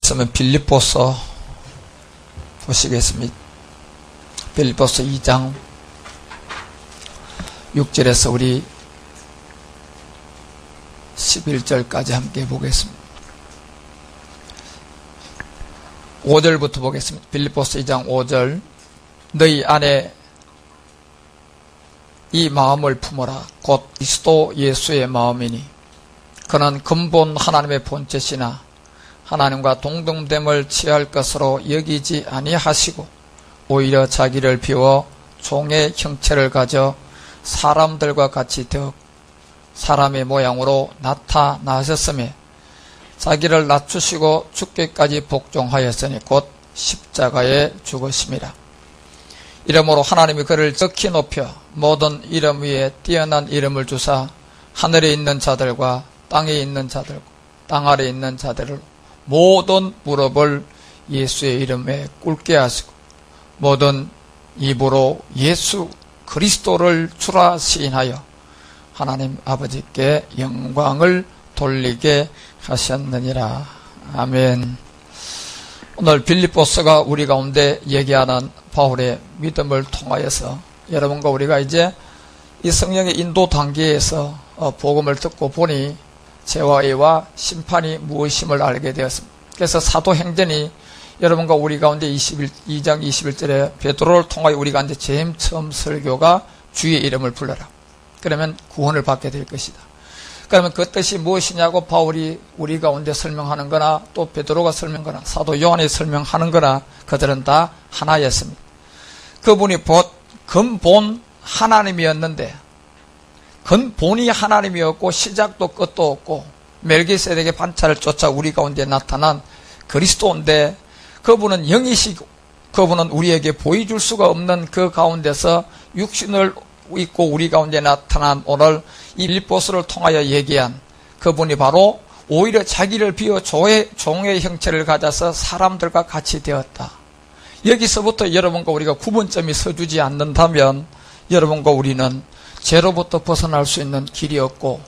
그러면 빌립보서 보시겠습니다. 빌립보서 2장 6절에서 우리 11절까지 함께 보겠습니다. 5절부터 보겠습니다. 빌립보서 2장 5절. 너희 안에 이 마음을 품어라. 곧 그리스도 예수의 마음이니 그는 근본 하나님의 본체시나 하나님과 동등됨을 취할 것으로 여기지 아니하시고 오히려 자기를 비워 종의 형체를 가져 사람들과 같이 되어 사람의 모양으로 나타나셨으며 자기를 낮추시고 죽기까지 복종하였으니 곧 십자가에 죽으심이라. 이러므로 하나님이 그를 극히 높여 모든 이름 위에 뛰어난 이름을 주사 하늘에 있는 자들과 땅에 있는 자들과 땅 아래에 있는 자들을 모든 무릎을 예수의 이름에 꿇게 하시고 모든 입으로 예수 그리스도를 주라 시인하여 하나님 아버지께 영광을 돌리게 하셨느니라. 아멘. 오늘 빌립보서가 우리 가운데 얘기하는 바울의 믿음을 통하여서 여러분과 우리가 이제 이 성령의 인도 단계에서 복음을 듣고 보니 죄와 의와 심판이 무엇임을 알게 되었습니다. 그래서 사도행전이 여러분과 우리 가운데 2장 21절에 베드로를 통하여 우리 가운데 제일 처음 설교가 주의 이름을 불러라. 그러면 구원을 받게 될 것이다. 그러면 그 뜻이 무엇이냐고 바울이 우리 가운데 설명하는 거나 또 베드로가 설명하거나 사도 요한이 설명하는 거나 그들은 다 하나였습니다. 그분이 근본 하나님이었는데 근본이 하나님이었고 시작도 끝도 없고 멜기세덱의 반차를 쫓아 우리 가운데 나타난 그리스도인데 그분은 영이시고 그분은 우리에게 보여줄 수가 없는 그 가운데서 육신을 입고 우리 가운데 나타난 오늘 이 빌립보서를 통하여 얘기한 그분이 바로 오히려 자기를 비워 종의 형체를 가져서 사람들과 같이 되었다. 여기서부터 여러분과 우리가 구분점이 서주지 않는다면 여러분과 우리는 죄로부터 벗어날 수 있는 길이 없고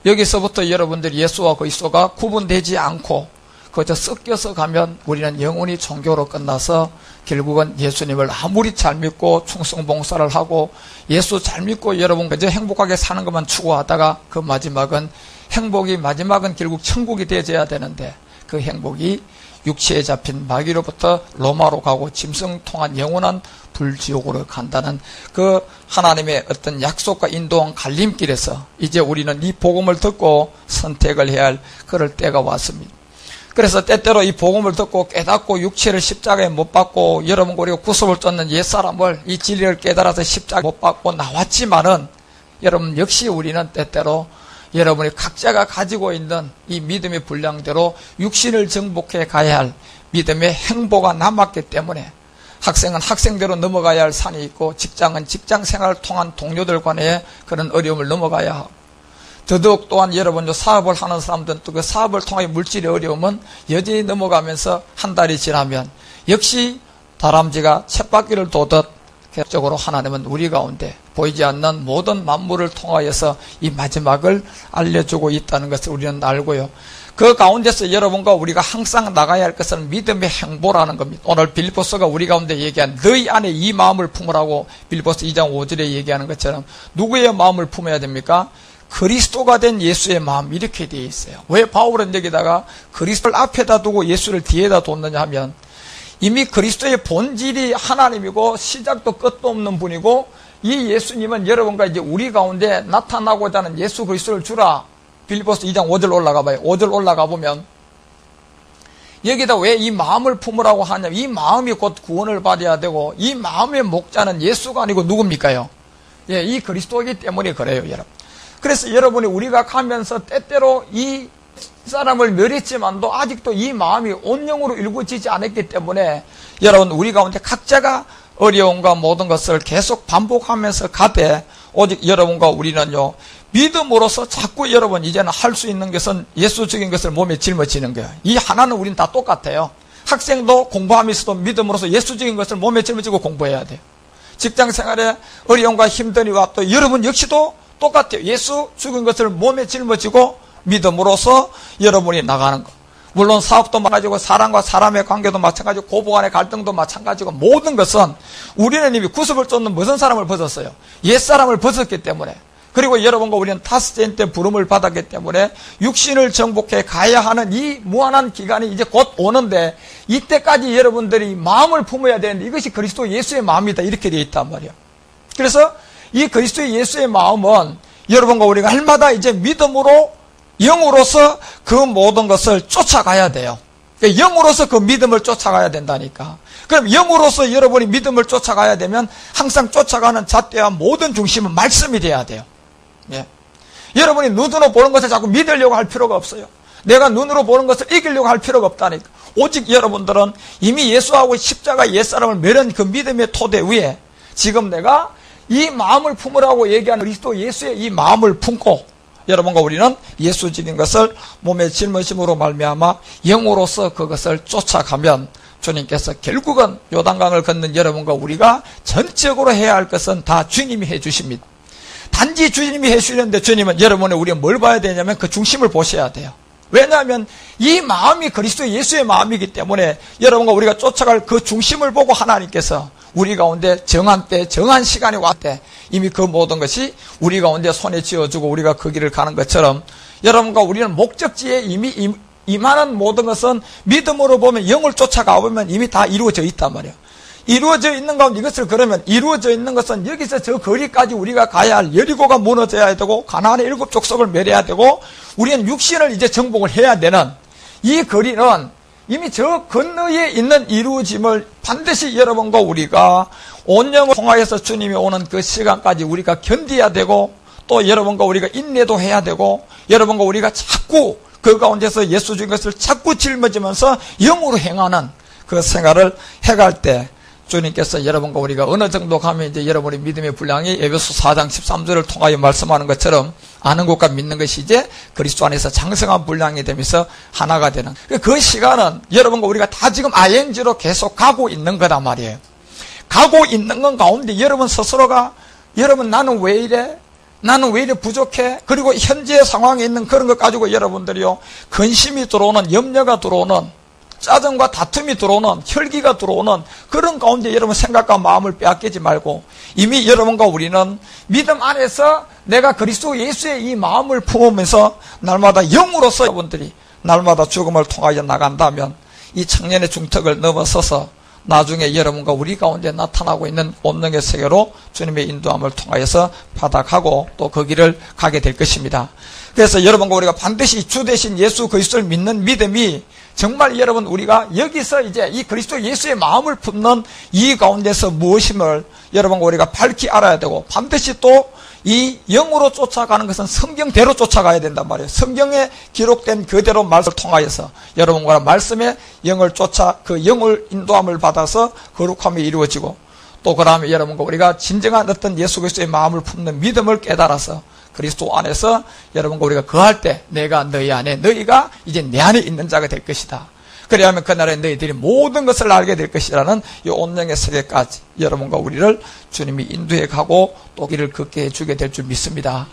여기서부터 여러분들 예수와 그리스도가 구분되지 않고 그저 섞여서 가면 우리는 영원히 종교로 끝나서 결국은 예수님을 아무리 잘 믿고 충성봉사를 하고 예수 잘 믿고 여러분 그저 행복하게 사는 것만 추구하다가 그 마지막은 마지막은 결국 천국이 되어야 되는데 그 행복이 육체에 잡힌 마귀로부터 로마로 가고 짐승 통한 영원한 불지옥으로 간다는 그 하나님의 어떤 약속과 인도한 갈림길에서 이제 우리는 이 복음을 듣고 선택을 해야 할 그럴 때가 왔습니다. 그래서 때때로 이 복음을 듣고 깨닫고 육체를 십자가에 못 박고 여러분과 우리가 구속을 쫓는 옛사람을 이 진리를 깨달아서 십자가에 못 박고 나왔지만은 여러분 역시 우리는 때때로 여러분이 각자가 가지고 있는 이 믿음의 분량대로 육신을 정복해 가야 할 믿음의 행보가 남았기 때문에 학생은 학생대로 넘어가야 할 산이 있고 직장은 직장 생활을 통한 동료들 간의 그런 어려움을 넘어가야 하고 더더욱 또한 여러분도 사업을 하는 사람들은 또 그 사업을 통해 물질의 어려움은 여전히 넘어가면서 한 달이 지나면 역시 다람쥐가 쳇바퀴를 도듯 계속적으로 하나님은 우리 가운데 보이지 않는 모든 만물을 통하여서 이 마지막을 알려주고 있다는 것을 우리는 알고요. 그 가운데서 여러분과 우리가 항상 나가야 할 것은 믿음의 행보라는 겁니다. 오늘 빌립보서가 우리 가운데 얘기한 너희 안에 이 마음을 품으라고 빌립보서 2장 5절에 얘기하는 것처럼 누구의 마음을 품어야 됩니까? 그리스도가 된 예수의 마음 이렇게 되어 있어요. 왜 바울은 여기다가 그리스도를 앞에다 두고 예수를 뒤에다 뒀느냐 하면 이미 그리스도의 본질이 하나님이고 시작도 끝도 없는 분이고 이 예수님은 여러분과 이제 우리 가운데 나타나고자 하는 예수 그리스도를 주라. 빌립보서 2장 5절 올라가 봐요. 5절 올라가 보면 여기다 왜 이 마음을 품으라고 하냐면 이 마음이 곧 구원을 받아야 되고 이 마음의 목자는 예수가 아니고 누굽니까요? 예, 이 그리스도이기 때문에 그래요, 여러분. 그래서 여러분이 우리가 가면서 때때로 이 사람을 멸했지만도 아직도 이 마음이 온영으로 일구지지 않았기 때문에 여러분 우리 가운데 각자가 어려움과 모든 것을 계속 반복하면서 가되 오직 여러분과 우리는요 믿음으로서 자꾸 여러분 이제는 할 수 있는 것은 예수적인 것을 몸에 짊어지는 거예요. 이 하나는 우린 다 똑같아요. 학생도 공부하면서도 믿음으로서 예수적인 것을 몸에 짊어지고 공부해야 돼요. 직장생활에 어려움과 힘듦이와 또 여러분 역시도 똑같아요. 예수 죽은 것을 몸에 짊어지고 믿음으로써 여러분이 나가는 것. 물론 사업도 마찬가지고 사람과 사람의 관계도 마찬가지고 고부 간의 갈등도 마찬가지고 모든 것은 우리는 이미 구습을 쫓는 무슨 사람을 벗었어요? 옛사람을 벗었기 때문에. 그리고 여러분과 우리는 다섯째 때 부름을 받았기 때문에 육신을 정복해 가야 하는 이 무한한 기간이 이제 곧 오는데 이때까지 여러분들이 마음을 품어야 되는데 이것이 그리스도 예수의 마음이다 이렇게 되어 있단 말이에요. 그래서 이 그리스도 예수의 마음은 여러분과 우리가 할마다 이제 믿음으로 영으로서 그 모든 것을 쫓아가야 돼요. 영으로서 그 믿음을 쫓아가야 된다니까. 그럼 영으로서 여러분이 믿음을 쫓아가야 되면 항상 쫓아가는 잣대와 모든 중심은 말씀이 돼야 돼요. 예. 여러분이 눈으로 보는 것을 자꾸 믿으려고 할 필요가 없어요. 내가 눈으로 보는 것을 이기려고 할 필요가 없다니까. 오직 여러분들은 이미 예수하고 십자가 옛사람을 멸한 그 믿음의 토대 위에 지금 내가 이 마음을 품으라고 얘기하는 그리스도 예수의 이 마음을 품고 여러분과 우리는 예수 지닌 것을 몸에 짊으심으로 말미암아 영으로서 그것을 쫓아가면 주님께서 결국은 요단강을 걷는 여러분과 우리가 전적으로 해야 할 것은 다 주님이 해주십니다. 단지 주님이 해주시는데 주님은 여러분의 우리가 뭘 봐야 되냐면 그 중심을 보셔야 돼요. 왜냐하면 이 마음이 그리스도 예수의 마음이기 때문에 여러분과 우리가 쫓아갈 그 중심을 보고 하나님께서 우리 가운데 정한 때 정한 시간이 왔대 이미 그 모든 것이 우리 가운데 손에 쥐어주고 우리가 그 길을 가는 것처럼 여러분과 우리는 목적지에 이미 임하는 모든 것은 믿음으로 보면 영을 쫓아가 보면 이미 다 이루어져 있단 말이에요. 이루어져 있는 가운데 이것을 그러면 이루어져 있는 것은 여기서 저 거리까지 우리가 가야 할 여리고가 무너져야 되고 가나안의 7 족속을 멸해야 되고 우리는 육신을 이제 정복을 해야 되는 이 거리는 이미 저 건너에 있는 이루어짐을 반드시 여러분과 우리가 온영을 통하여서 주님이 오는 그 시간까지 우리가 견뎌야 되고 또 여러분과 우리가 인내도 해야 되고 여러분과 우리가 자꾸 그 가운데서 예수 주인 것을 자꾸 짊어지면서 영으로 행하는 그 생활을 해갈 때 주님께서 여러분과 우리가 어느 정도 가면 이제 여러분의 믿음의 분량이 에베소 4장 13절을 통하여 말씀하는 것처럼 아는 것과 믿는 것이 이제 그리스도 안에서 장성한 분량이 되면서 하나가 되는 그 시간은 여러분과 우리가 다 지금 ING로 계속 가고 있는 거단 말이에요. 가고 있는 건 가운데 여러분 스스로가 여러분 나는 왜 이래? 나는 왜 이래 부족해? 그리고 현재 상황에 있는 그런 것 가지고 여러분들이요 근심이 들어오는 염려가 들어오는 짜증과 다툼이 들어오는 혈기가 들어오는 그런 가운데 여러분 생각과 마음을 빼앗기지 말고 이미 여러분과 우리는 믿음 안에서 내가 그리스도 예수의 이 마음을 품으면서 날마다 영으로서 여러분들이 날마다 죽음을 통하여 나간다면 이 청년의 중턱을 넘어서서 나중에 여러분과 우리 가운데 나타나고 있는 온능의 세계로 주님의 인도함을 통하여서 바닥하고 또 그 길을 가게 될 것입니다. 그래서 여러분과 우리가 반드시 주 대신 예수 그리스도를 믿는 믿음이 정말 여러분 우리가 여기서 이제 이 그리스도 예수의 마음을 품는 이 가운데서 무엇임을 여러분과 우리가 밝히 알아야 되고 반드시 또 이 영으로 쫓아가는 것은 성경대로 쫓아가야 된단 말이에요. 성경에 기록된 그대로 말씀을 통하여서 여러분과 말씀의 영을 쫓아 그 영을 인도함을 받아서 거룩함이 이루어지고 또 그 다음에 여러분과 우리가 진정한 어떤 예수 그리스도의 마음을 품는 믿음을 깨달아서 그리스도 안에서 여러분과 우리가 거할 때 내가 너희 안에 너희가 이제 내 안에 있는 자가 될 것이다. 그래야만 그날에 너희들이 모든 것을 알게 될 것이라는 이 온영의 세계까지 여러분과 우리를 주님이 인도해 가고 또 길을 걷게 해주게 될 줄 믿습니다.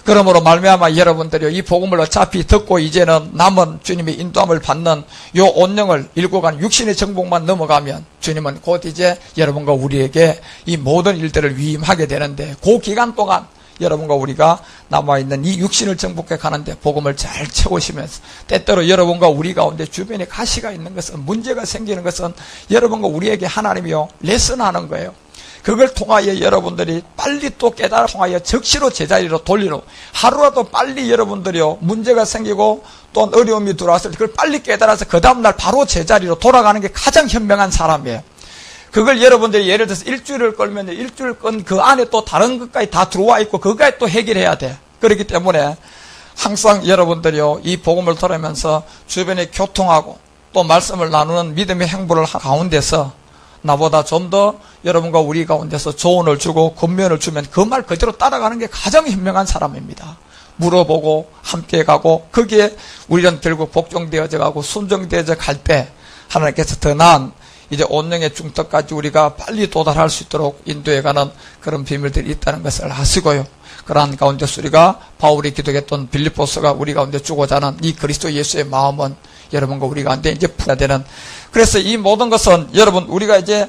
그러므로 말미암아 여러분들이 이 복음을 어차피 듣고 이제는 남은 주님의 인도함을 받는 이 온영을 일고간 육신의 정복만 넘어가면 주님은 곧 이제 여러분과 우리에게 이 모든 일들을 위임하게 되는데 그 기간 동안 여러분과 우리가 남아있는 이 육신을 정복해 가는데 복음을 잘 채우시면서 때때로 여러분과 우리 가운데 주변에 가시가 있는 것은 문제가 생기는 것은 여러분과 우리에게 하나님이요 레슨하는 거예요. 그걸 통하여 여러분들이 빨리 또 깨달아 통하여 적시로 제자리로 돌리는 하루라도 빨리 여러분들이요 문제가 생기고 또 어려움이 들어왔을 때 그걸 빨리 깨달아서 그 다음날 바로 제자리로 돌아가는 게 가장 현명한 사람이에요. 그걸 여러분들이 예를 들어서 일주일을 끌면 일주일 끈 그 안에 또 다른 것까지 다 들어와 있고 그거까지 또 해결해야 돼. 그렇기 때문에 항상 여러분들이요 이 복음을 들으면서 주변에 교통하고 또 말씀을 나누는 믿음의 행보를 가운데서 나보다 좀 더 여러분과 우리 가운데서 조언을 주고 권면을 주면 그 말 그대로 따라가는 게 가장 현명한 사람입니다. 물어보고 함께 가고 거기에 우리는 결국 복종되어져 가고 순종되어져 갈 때 하나님께서 더 나은 이제 온영의 중턱까지 우리가 빨리 도달할 수 있도록 인도해가는 그런 비밀들이 있다는 것을 아시고요. 그러한 가운데서 우리가 바울이 기도했던 빌립보서가 우리 가운데 주고자 하는 이 그리스도 예수의 마음은 여러분과 우리 가운데 이제 풀어야 되는. 그래서 이 모든 것은 여러분 우리가 이제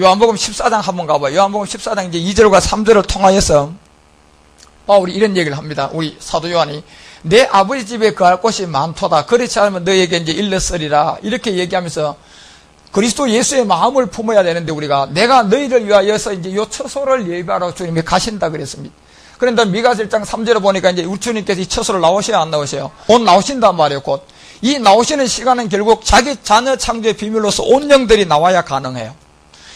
요한복음 14장 한번 가봐요. 요한복음 14장 이제 2절과 3절을 통하여서 바울이 이런 얘기를 합니다. 우리 사도 요한이 내 아버지 집에 거할 곳이 많도다. 그렇지 않으면 너에게 이제 일렀으리라. 이렇게 얘기하면서 그리스도 예수의 마음을 품어야 되는데 우리가 내가 너희를 위하여서 이제 요 처소를 예비하러 주님이 가신다 그랬습니다. 그런데 미가서 1장 3절을 보니까 이제 우리 주님께서 이 처소를 나오셔야 안 나오셔요? 곧 나오신단 말이에요. 곧. 이 나오시는 시간은 결국 자기 자녀 창조의 비밀로서 온영들이 나와야 가능해요.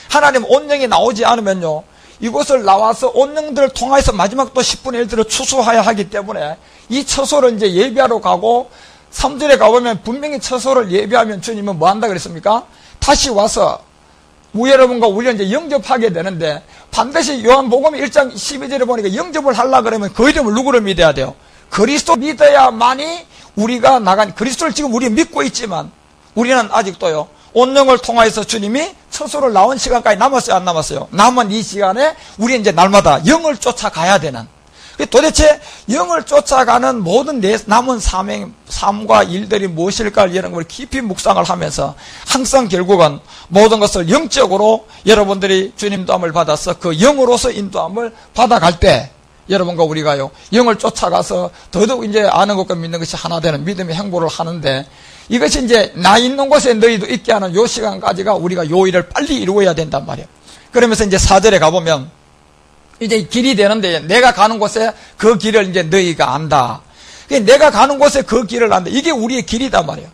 하나님 온영이 나오지 않으면요. 이곳을 나와서 온영들을 통해서 마지막 또 10분의 1들을 추수해야 하기 때문에 이 처소를 이제 예비하러 가고 3절에 가보면 분명히 처소를 예비하면 주님은 뭐 한다 그랬습니까? 다시 와서 여러분과 우리가 이제 영접하게 되는데 반드시 요한복음 1장 12절에 보니까 영접을 하려고 그러면 그 이름을 누구를 믿어야 돼요? 그리스도 믿어야만이 우리가 나간 그리스도를 지금 우리 믿고 있지만 우리는 아직도요. 온영을 통해서 주님이 처소를 나온 시간까지 남았어요? 안 남았어요? 남은 이 시간에 우리 이제 날마다 영을 쫓아가야 되는 도대체 영을 쫓아가는 모든 남은 삶과 일들이 무엇일까 이런 걸 깊이 묵상을 하면서 항상 결국은 모든 것을 영적으로 여러분들이 주님 도함을 받아서 그 영으로서 인도함을 받아갈 때 여러분과 우리가요 영을 쫓아가서 더더욱 이제 아는 것과 믿는 것이 하나 되는 믿음의 행보를 하는데 이것이 이제 나 있는 곳에 너희도 있게 하는 요 시간까지가 우리가 요 일을 빨리 이루어야 된단 말이에요. 그러면서 이제 4절에 가보면 이제 길이 되는데 내가 가는 곳에 그 길을 이제 너희가 안다. 내가 가는 곳에 그 길을 안다. 이게 우리의 길이단 말이에요.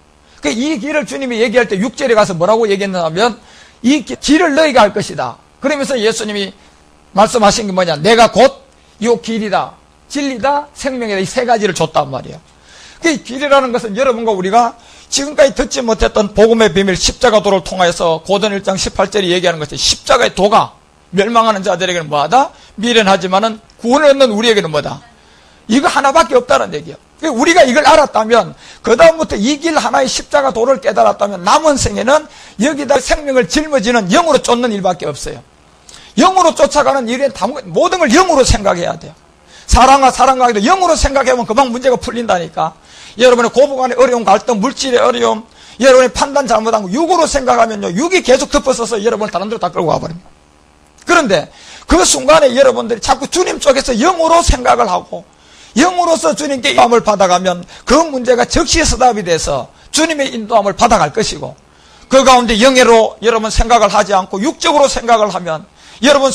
이 길을 주님이 얘기할 때 6절에 가서 뭐라고 얘기했냐면 이 길을 너희가 할 것이다. 그러면서 예수님이 말씀하신 게 뭐냐. 내가 곧 이 길이다. 진리다. 생명이다. 이 세 가지를 줬단 말이에요. 이 길이라는 것은 여러분과 우리가 지금까지 듣지 못했던 복음의 비밀 십자가도를 통하여서 고전 1장 18절이 얘기하는 것이 십자가의 도가 멸망하는 자들에게는 뭐하다? 미련하지만은 구원을 얻는 우리에게는 뭐다? 이거 하나밖에 없다는 얘기예요. 우리가 이걸 알았다면 그 다음부터 이 길 하나의 십자가 도를 깨달았다면 남은 생에는 여기다 생명을 짊어지는 영으로 쫓는 일밖에 없어요. 영으로 쫓아가는 일에 모든 걸 영으로 생각해야 돼요. 사랑과 해도 영으로 생각해보면 금방 문제가 풀린다니까. 여러분의 고부간의 어려움, 갈등, 물질의 어려움, 여러분의 판단 잘못한 거 육으로 생각하면요 육이 계속 덮어서서 여러분을 다른 데로 다 끌고 가버립니다. 그런데 그 순간에 여러분들이 자꾸 주님 쪽에서 영으로 생각을 하고 영으로서 주님께 인도함을 받아가면 그 문제가 즉시 서답이 돼서 주님의 인도함을 받아갈 것이고 그 가운데 영예로 여러분 생각을 하지 않고 육적으로 생각을 하면 여러분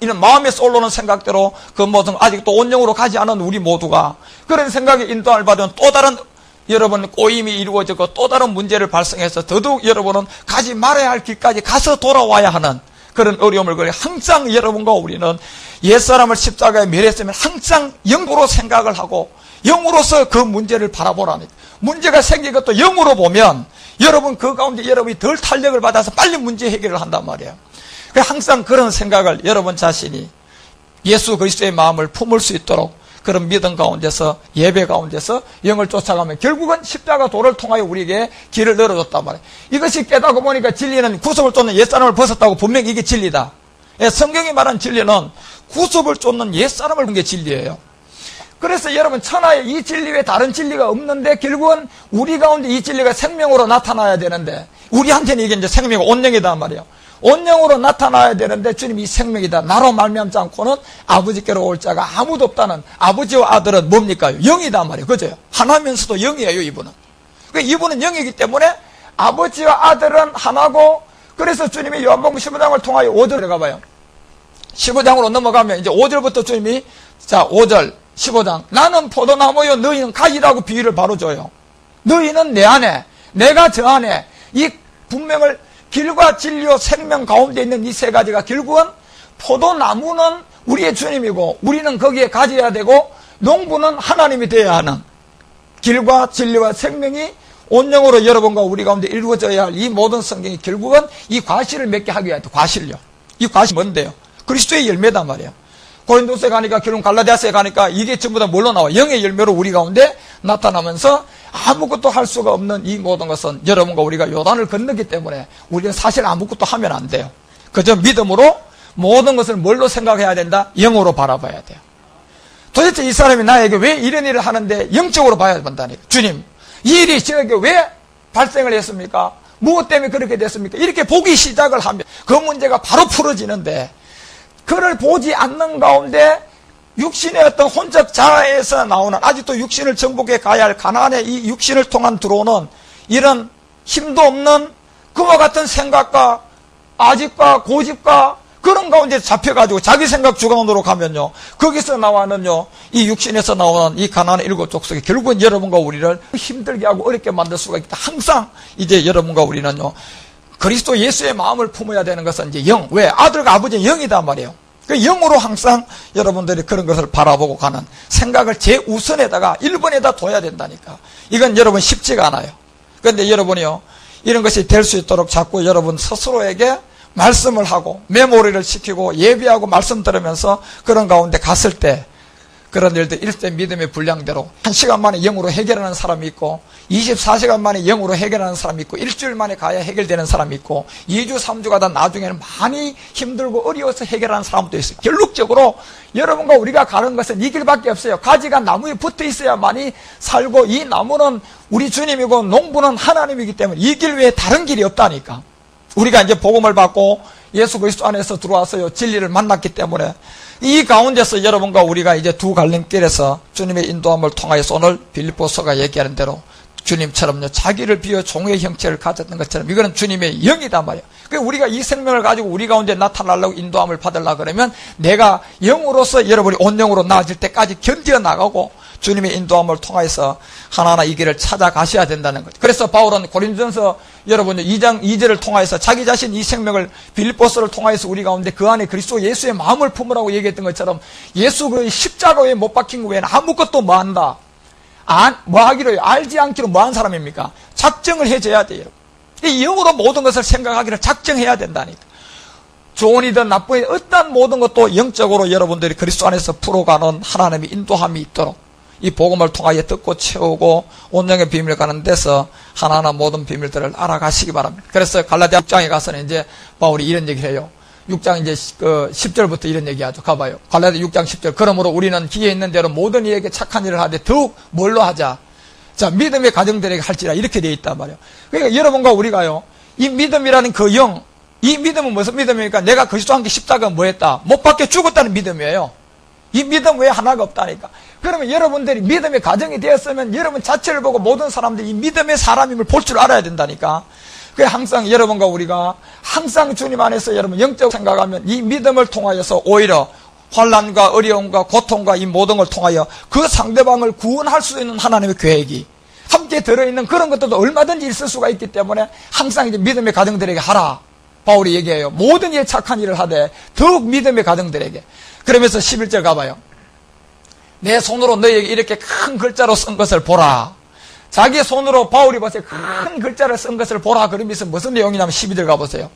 이런 마음에서 올라오는 생각대로 그 모든 아직도 온영으로 가지 않은 우리 모두가 그런 생각에 인도함을 받으면 또 다른 여러분 꼬임이 이루어지고 또 다른 문제를 발생해서 더더욱 여러분은 가지 말아야 할 길까지 가서 돌아와야 하는 그런 어려움을 걸려 항상 여러분과 우리는 옛사람을 십자가에 멸했으면 항상 영으로 생각을 하고 영으로서 그 문제를 바라보라는 문제가 생긴 것도 영으로 보면 여러분 그 가운데 여러분이 덜 탄력을 받아서 빨리 문제 해결을 한단 말이에요. 항상 그런 생각을 여러분 자신이 예수 그리스도의 마음을 품을 수 있도록 그런 믿음 가운데서 예배 가운데서 영을 쫓아가면 결국은 십자가 도를 통하여 우리에게 길을 열어줬단 말이에요. 이것이 깨닫고 보니까 진리는 구속을 쫓는 옛사람을 벗었다고 분명히 이게 진리다. 성경이 말한 진리는 구속을 쫓는 옛사람을 본 게 진리예요. 그래서 여러분 천하에 이 진리 외에 다른 진리가 없는데 결국은 우리 가운데 이 진리가 생명으로 나타나야 되는데 우리한테는 이게 이제 생명 온영이단 말이에요. 온영으로 나타나야 되는데 주님이 생명이다. 나로 말미암지 않고는 아버지께로 올 자가 아무도 없다는 아버지와 아들은 뭡니까? 영이단 말이에요. 그죠? 하나면서도 영이에요, 이분은. 이분은 영이기 때문에 아버지와 아들은 하나고 그래서 주님이 요한복음 15장을 통하여 5절에 가봐요. 15장으로 넘어가면 이제 5절부터 주님이 자, 5절 15장 나는 포도나무요 너희는 가지라고 비유를 바로 줘요. 너희는 내 안에 내가 저 안에 이 분명을 길과 진리와 생명 가운데 있는 이 세 가지가 결국은 포도나무는 우리의 주님이고 우리는 거기에 가져야 되고 농부는 하나님이 되어야 하는 길과 진리와 생명이 온영으로 여러분과 우리 가운데 이루어져야 할 이 모든 성경이 결국은 이 과실을 맺게 하기 위해 과실요. 이 과실이 뭔데요? 그리스도의 열매단 말이에요. 고린도서에 가니까 결국 갈라디아서에 가니까 이게 전부 다 뭘로 나와? 영의 열매로 우리 가운데 나타나면서 아무것도 할 수가 없는 이 모든 것은 여러분과 우리가 요단을 건너기 때문에 우리는 사실 아무것도 하면 안 돼요. 그저 믿음으로 모든 것을 뭘로 생각해야 된다? 영으로 바라봐야 돼요. 도대체 이 사람이 나에게 왜 이런 일을 하는데 영적으로 봐야 된다니까. 주님, 이 일이 저에게 왜 발생을 했습니까? 무엇 때문에 그렇게 됐습니까? 이렇게 보기 시작을 하면 그 문제가 바로 풀어지는데, 그를 보지 않는 가운데 육신의 어떤 혼적 자아에서 나오는, 아직도 육신을 정복해 가야 할 가나안의 이 육신을 통한 들어오는 이런 힘도 없는 그와 같은 생각과 아집과 고집과 그런 가운데 잡혀가지고 자기 생각 주관으로 가면요, 거기서 나와는요, 이 육신에서 나오는 이 가나안의 7족속이 결국은 여러분과 우리를 힘들게 하고 어렵게 만들 수가 있다. 항상 이제 여러분과 우리는요, 그리스도 예수의 마음을 품어야 되는 것은 이제 영. 왜? 아들과 아버지는 영이단 말이에요. 그 영으로 항상 여러분들이 그런 것을 바라보고 가는 생각을 제우선에다가 1번에다 둬야 된다니까. 이건 여러분 쉽지가 않아요. 그런데 여러분이요, 이런 것이 될 수 있도록 자꾸 여러분 스스로에게 말씀을 하고 메모리를 시키고 예비하고 말씀 들으면서 그런 가운데 갔을 때 그런 일들, 일대 믿음의 분량대로 1시간 만에 영으로 해결하는 사람이 있고 24시간 만에 영으로 해결하는 사람이 있고 일주일 만에 가야 해결되는 사람이 있고 2주, 3주 가다 나중에는 많이 힘들고 어려워서 해결하는 사람도 있어요. 결론적으로 여러분과 우리가 가는 것은 이 길밖에 없어요. 가지가 나무에 붙어 있어야만이 살고, 이 나무는 우리 주님이고 농부는 하나님이기 때문에 이 길 외에 다른 길이 없다니까. 우리가 이제 복음을 받고 예수 그리스도 안에서 들어와서요, 진리를 만났기 때문에 이 가운데서 여러분과 우리가 이제 두 갈림길에서 주님의 인도함을 통하여서 오늘 빌립보서가 얘기하는 대로 주님처럼요, 자기를 비워 종의 형체를 가졌던 것처럼 이거는 주님의 영이단 말이에요. 그러니까 우리가 이 생명을 가지고 우리 가운데 나타나려고 인도함을 받으려고 그러면 내가 영으로서 여러분이 온영으로 나아질 때까지 견뎌나가고 주님의 인도함을 통해서 하나하나 이 길을 찾아가셔야 된다는 거죠. 그래서 바울은 고린도전서 여러분 2장 2절을 통해서 자기 자신 이 생명을 빌립보서를 통해서 우리 가운데 그 안에 그리스도 예수의 마음을 품으라고 얘기했던 것처럼 예수 그 십자가 외에 못 박힌 것 외에는 아무것도 뭐 한다. 뭐 하기로 해요? 알지 않기로 뭐 한 사람입니까? 작정을 해줘야 돼요. 이 영으로 모든 것을 생각하기를 작정해야 된다니까. 좋은이든 나쁜이든 어떤 모든 것도 영적으로 여러분들이 그리스도 안에서 풀어가는 하나님의 인도함이 있도록 이 복음을 통하여 듣고 채우고 온영의 비밀을 가는 데서 하나하나 모든 비밀들을 알아가시기 바랍니다. 그래서 갈라디아 6장에 가서는 이제 바울이 이런 얘기를 해요. 6장 이제 10절부터 이런 얘기하죠. 가봐요. 갈라디아 6장 10절. 그러므로 우리는 기에 있는 대로 모든 이에게 착한 일을 하되 더욱 뭘로 하자? 자, 믿음의 가정들에게 할지라, 이렇게 되어 있단 말이에요. 그러니까 여러분과 우리가요, 이 믿음이라는 그 영, 이 믿음은 무슨 믿음입니까? 내가 그리스도와 함께 십자가 뭐 했다? 못 박혀 죽었다는 믿음이에요. 이 믿음 외에 하나가 없다니까. 그러면 여러분들이 믿음의 가정이 되었으면 여러분 자체를 보고 모든 사람들이 이 믿음의 사람임을 볼 줄 알아야 된다니까. 그래, 항상 여러분과 우리가 항상 주님 안에서 여러분 영적으로 생각하면 이 믿음을 통하여서 오히려 환난과 어려움과 고통과 이 모든 걸 통하여 그 상대방을 구원할 수 있는 하나님의 계획이 함께 들어있는 그런 것들도 얼마든지 있을 수가 있기 때문에 항상 이제 믿음의 가정들에게 하라. 바울이 얘기해요. 모든 일에 착한 일을 하되 더욱 믿음의 가정들에게. 그러면서 11절 가봐요. 내 손으로 너희에게 이렇게 큰 글자로 쓴 것을 보라. 자기 손으로 바울이 보세요. 큰 글자를 쓴 것을 보라. 그러면서 무슨 내용이냐면 12절 가보세요.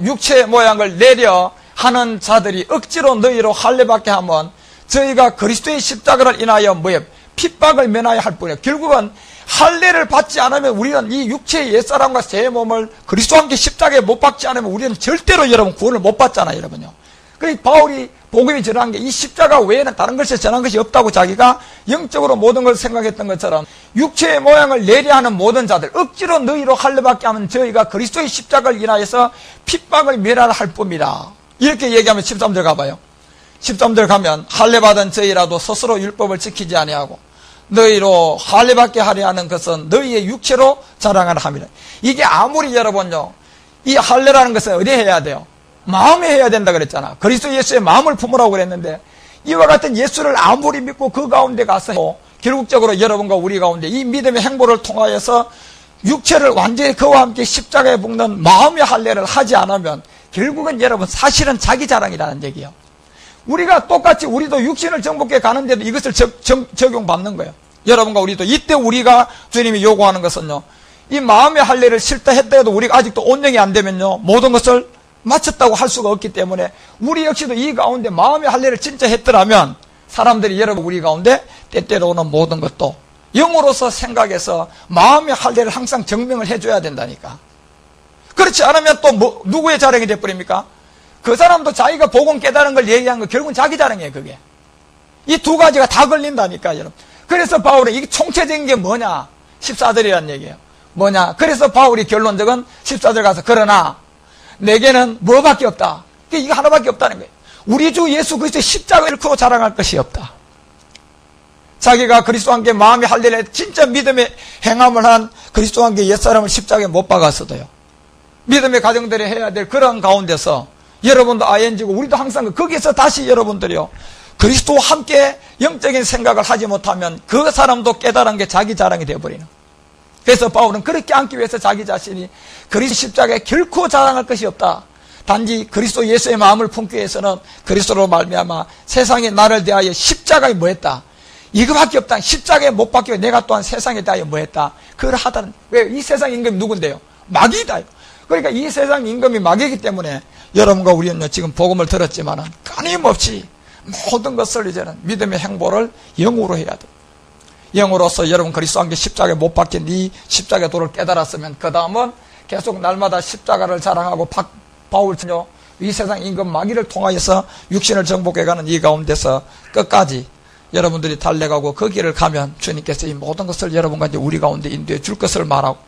육체의 모양을 내려 하는 자들이 억지로 너희로 할례받게 하면 저희가 그리스도의 십자가를 인하여 뭐예요? 핍박을 면하여 할 뿐이에요. 결국은 할례를 받지 않으면 우리는 이 육체의 옛사람과 새 몸을 그리스도와 함께 십자가에 못 박지 않으면 우리는 절대로 여러분 구원을 못 받잖아요. 여러분요. 그러니까 바울이 복음이 전한 게 이 십자가 외에는 다른 것에 전한 것이 없다고 자기가 영적으로 모든 걸 생각했던 것처럼 육체의 모양을 내려하는 모든 자들, 억지로 너희로 할례받게 하면 저희가 그리스도의 십자가를 인하여서 핍박을 면하라 할 뿐이다. 이렇게 얘기하면 13절 가봐요. 13절 가면 할례받은 저희라도 스스로 율법을 지키지 아니하고 너희로 할례받게 하려 하는 것은 너희의 육체로 자랑하라 함이라. 이게 아무리 여러분요, 이 할례라는 것은 어디에 해야 돼요? 마음에 해야 된다 그랬잖아. 그리스도 예수의 마음을 품으라고 그랬는데 이와 같은 예수를 아무리 믿고 그 가운데 가서 결국적으로 여러분과 우리 가운데 이 믿음의 행보를 통하여서 육체를 완전히 그와 함께 십자가에 묶는 마음의 할례를 하지 않으면 결국은 여러분 사실은 자기 자랑이라는 얘기예요. 우리가 똑같이 우리도 육신을 정복해 가는데도 이것을 적용받는 거예요. 여러분과 우리도 이때 우리가 주님이 요구하는 것은요, 이 마음의 할례를 싫다 했다 해도 우리가 아직도 온영이 안 되면요 모든 것을 마쳤다고 할 수가 없기 때문에 우리 역시도 이 가운데 마음의 할례를 진짜 했더라면 사람들이 여러분 우리 가운데 때때로 오는 모든 것도 영으로서 생각해서 마음의 할례를 항상 증명을 해줘야 된다니까. 그렇지 않으면 또 누구의 자랑이 돼버립니까? 그 사람도 자기가 복음 깨달은 걸 얘기한 거 결국은 자기 자랑이에요. 그게 이 두 가지가 다 걸린다니까 여러분. 그래서 바울이 이게 총체적인 게 뭐냐? 14절이라는 얘기예요. 뭐냐? 그래서 바울이 결론적은 14절 가서 그러나 내게는 뭐밖에 없다. 이게 하나밖에 없다는 거예요. 우리 주 예수 그리스도의 십자가를 잃고 자랑할 것이 없다. 자기가 그리스도와 함께 마음의 할례를 진짜 믿음의 행함을 한 그리스도와 함께 옛사람을 십자가에 못 박았어도요. 믿음의 가정들이 해야 될 그런 가운데서 여러분도 ING고 우리도 항상 거기에서 다시 여러분들이요. 그리스도와 함께 영적인 생각을 하지 못하면 그 사람도 깨달은 게 자기 자랑이 되어버리는. 그래서 바울은 그렇게 앉기 위해서 자기 자신이 그리스도 십자가에 결코 자랑할 것이 없다. 단지 그리스도 예수의 마음을 품기 위해서는 그리스도로 말미암아 세상에 나를 대하여 십자가에 뭐했다. 이거밖에 없다. 십자가에 못 박혀 내가 또한 세상에 대하여 뭐했다. 그걸 하다는. 왜? 이 세상 임금이 누군데요? 마귀다. 그러니까 이 세상 임금이 마귀이기 때문에 여러분과 우리는 지금 복음을 들었지만은 끊임없이 모든 것을 이제는 믿음의 행보를 영으로 해야 돼. 영으로서 여러분 그리스도와 함께 십자가에 못 박힌 이 십자가의 도를 깨달았으면 그 다음은 계속 날마다 십자가를 자랑하고 바울처럼 이 세상 임금 마귀를 통하여서 육신을 정복해가는 이 가운데서 끝까지 여러분들이 달려가고 그 길을 가면 주님께서 이 모든 것을 여러분과 이제 우리 가운데 인도해 줄 것을 말하고,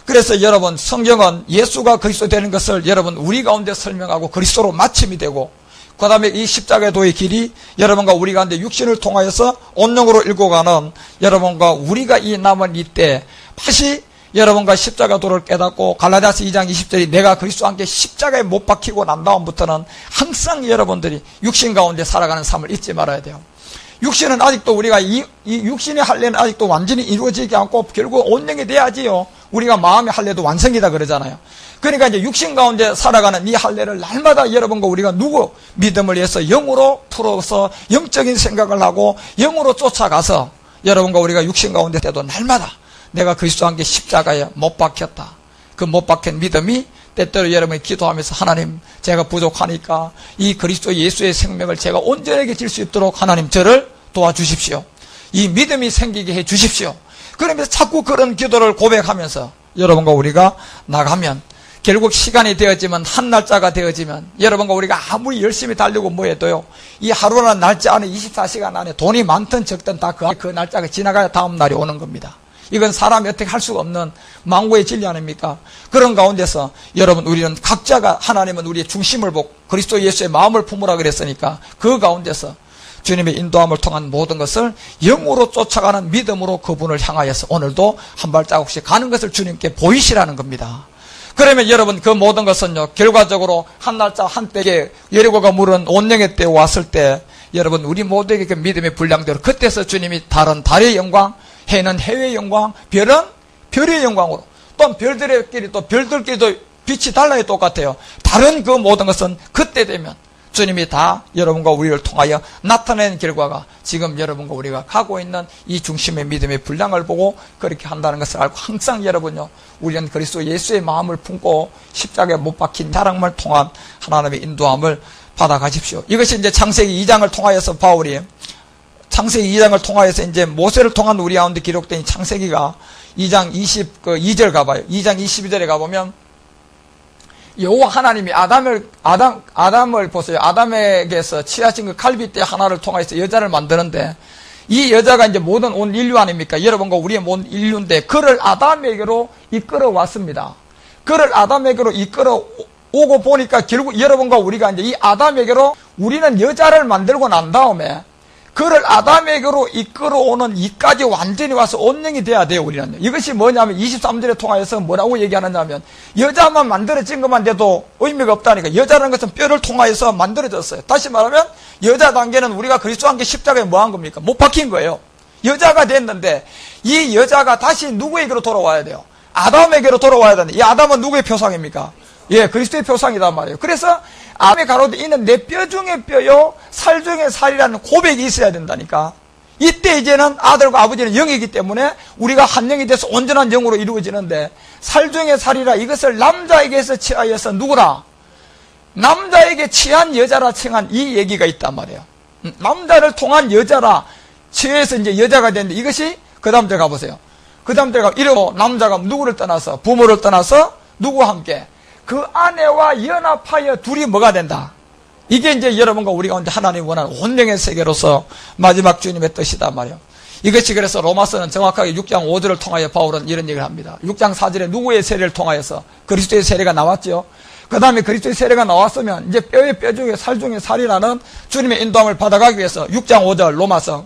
그래서 여러분 성경은 예수가 그리스도 되는 것을 여러분 우리 가운데 설명하고 그리스도로 마침이 되고, 그 다음에 이 십자가의 도의 길이 여러분과 우리 가운데 육신을 통하여서 온영으로 일궈가는 여러분과 우리가 이 남은 이때 다시 여러분과 십자가 도를 깨닫고 갈라디아서 2장 20절이 내가 그리스도와 함께 십자가에 못 박히고 난 다음부터는 항상 여러분들이 육신 가운데 살아가는 삶을 잊지 말아야 돼요. 육신은 아직도 우리가 이 육신의 할례는 아직도 완전히 이루어지지 않고 결국 온영이 돼야지요. 우리가 마음의 할례도 완성이다 그러잖아요. 그러니까 이제 육신 가운데 살아가는 이 할례를 날마다 여러분과 우리가 누구 믿음을 위해서 영으로 풀어서 영적인 생각을 하고 영으로 쫓아가서 여러분과 우리가 육신 가운데 때도 날마다 내가 그리스도와 함께 십자가에 못 박혔다. 그 못 박힌 믿음이 때때로 여러분이 기도하면서 하나님 제가 부족하니까 이 그리스도 예수의 생명을 제가 온전하게 질 수 있도록 하나님 저를 도와주십시오. 이 믿음이 생기게 해 주십시오. 그러면서 자꾸 그런 기도를 고백하면서 여러분과 우리가 나가면 결국 시간이 되어지면 한 날짜가 되어지면 여러분과 우리가 아무리 열심히 달리고 뭐해도요 이 하루나 날짜 안에 24시간 안에 돈이 많든 적든 다 그 날짜가 지나가야 다음 날이 오는 겁니다. 이건 사람이 어떻게 할 수가 없는 망고의 진리 아닙니까? 그런 가운데서 여러분 우리는 각자가 하나님은 우리의 중심을 보고 그리스도 예수의 마음을 품으라 그랬으니까 그 가운데서 주님의 인도함을 통한 모든 것을 영으로 쫓아가는 믿음으로 그분을 향하여서 오늘도 한 발자국씩 가는 것을 주님께 보이시라는 겁니다. 그러면 여러분 그 모든 것은요 결과적으로 한 날짜 한 때에 여리고가 물은 온영의 때 왔을 때 여러분 우리 모두에게 그 믿음의 분량대로 그때서 주님이 달은 달의 영광, 해는 해의 영광, 별은 별의 영광으로, 또 별들끼리 또 별들끼리도 빛이 달라요. 똑같아요. 다른 그 모든 것은 그때 되면 주님이 다 여러분과 우리를 통하여 나타낸 결과가 지금 여러분과 우리가 가고 있는 이 중심의 믿음의 분량을 보고 그렇게 한다는 것을 알고 항상 여러분요 우리는 그리스도 예수의 마음을 품고 십자가에 못 박힌 자랑을 통한 하나님의 인도함을 받아가십시오. 이것이 이제 창세기 2장을 통하여서 바울이 창세기 2장을 통하여서 이제 모세를 통한 우리 가운데 기록된 이 창세기가 2장 22절 가봐요. 2장 22절에 가보면 여호와 하나님이 아담을 보세요. 아담에게서 취하신 그 갈빗대 하나를 통해서 여자를 만드는데 이 여자가 이제 모든 온 인류 아닙니까? 여러분과 우리의 모든 인류인데 그를 아담에게로 이끌어 왔습니다. 그를 아담에게로 이끌어 오고 보니까 결국 여러분과 우리가 이제 이 아담에게로 우리는 여자를 만들고 난 다음에 그를 아담에게로 이끌어오는 이까지 완전히 와서 온영이 돼야 돼요, 우리는. 이것이 뭐냐면 23절에 통하여서 뭐라고 얘기하느냐면 여자만 만들어진 것만 돼도 의미가 없다니까. 여자라는 것은 뼈를 통하여서 만들어졌어요. 다시 말하면 여자 단계는 우리가 그리스도와 함께 십자가에 뭐 한 겁니까? 못 박힌 거예요. 여자가 됐는데 이 여자가 다시 누구에게로 돌아와야 돼요? 아담에게로 돌아와야 되는데 이 아담은 누구의 표상입니까? 예, 그리스도의 표상이단 말이에요. 그래서 아담의 가로되 이는 내 뼈 중에 뼈요 살 중에 살이라는 고백이 있어야 된다니까. 이때 이제는 아들과 아버지는 영이기 때문에 우리가 한 영이 돼서 온전한 영으로 이루어지는데 살 중에 살이라 이것을 남자에게서 취하여서 누구라? 남자에게 취한 여자라 칭한 이 얘기가 있단 말이에요. 남자를 통한 여자라 취해서 이제 여자가 되는데 이것이 그 다음 절 가보세요. 그 다음 절 가 이러고 남자가 누구를 떠나서 부모를 떠나서 누구와 함께 그 아내와 연합하여 둘이 뭐가 된다. 이게 이제 여러분과 우리가 이제 하나님 원하는 온영의 세계로서 마지막 주님의 뜻이단 말이에요. 이것이 그래서 로마서는 정확하게 6장 5절을 통하여 바울은 이런 얘기를 합니다. 6장 4절에 누구의 세례를 통하여서 그리스도의 세례가 나왔죠. 그 다음에 그리스도의 세례가 나왔으면 이제 뼈의 뼈 중에 살 중에 살이라는 주님의 인도함을 받아가기 위해서 6장 5절 로마서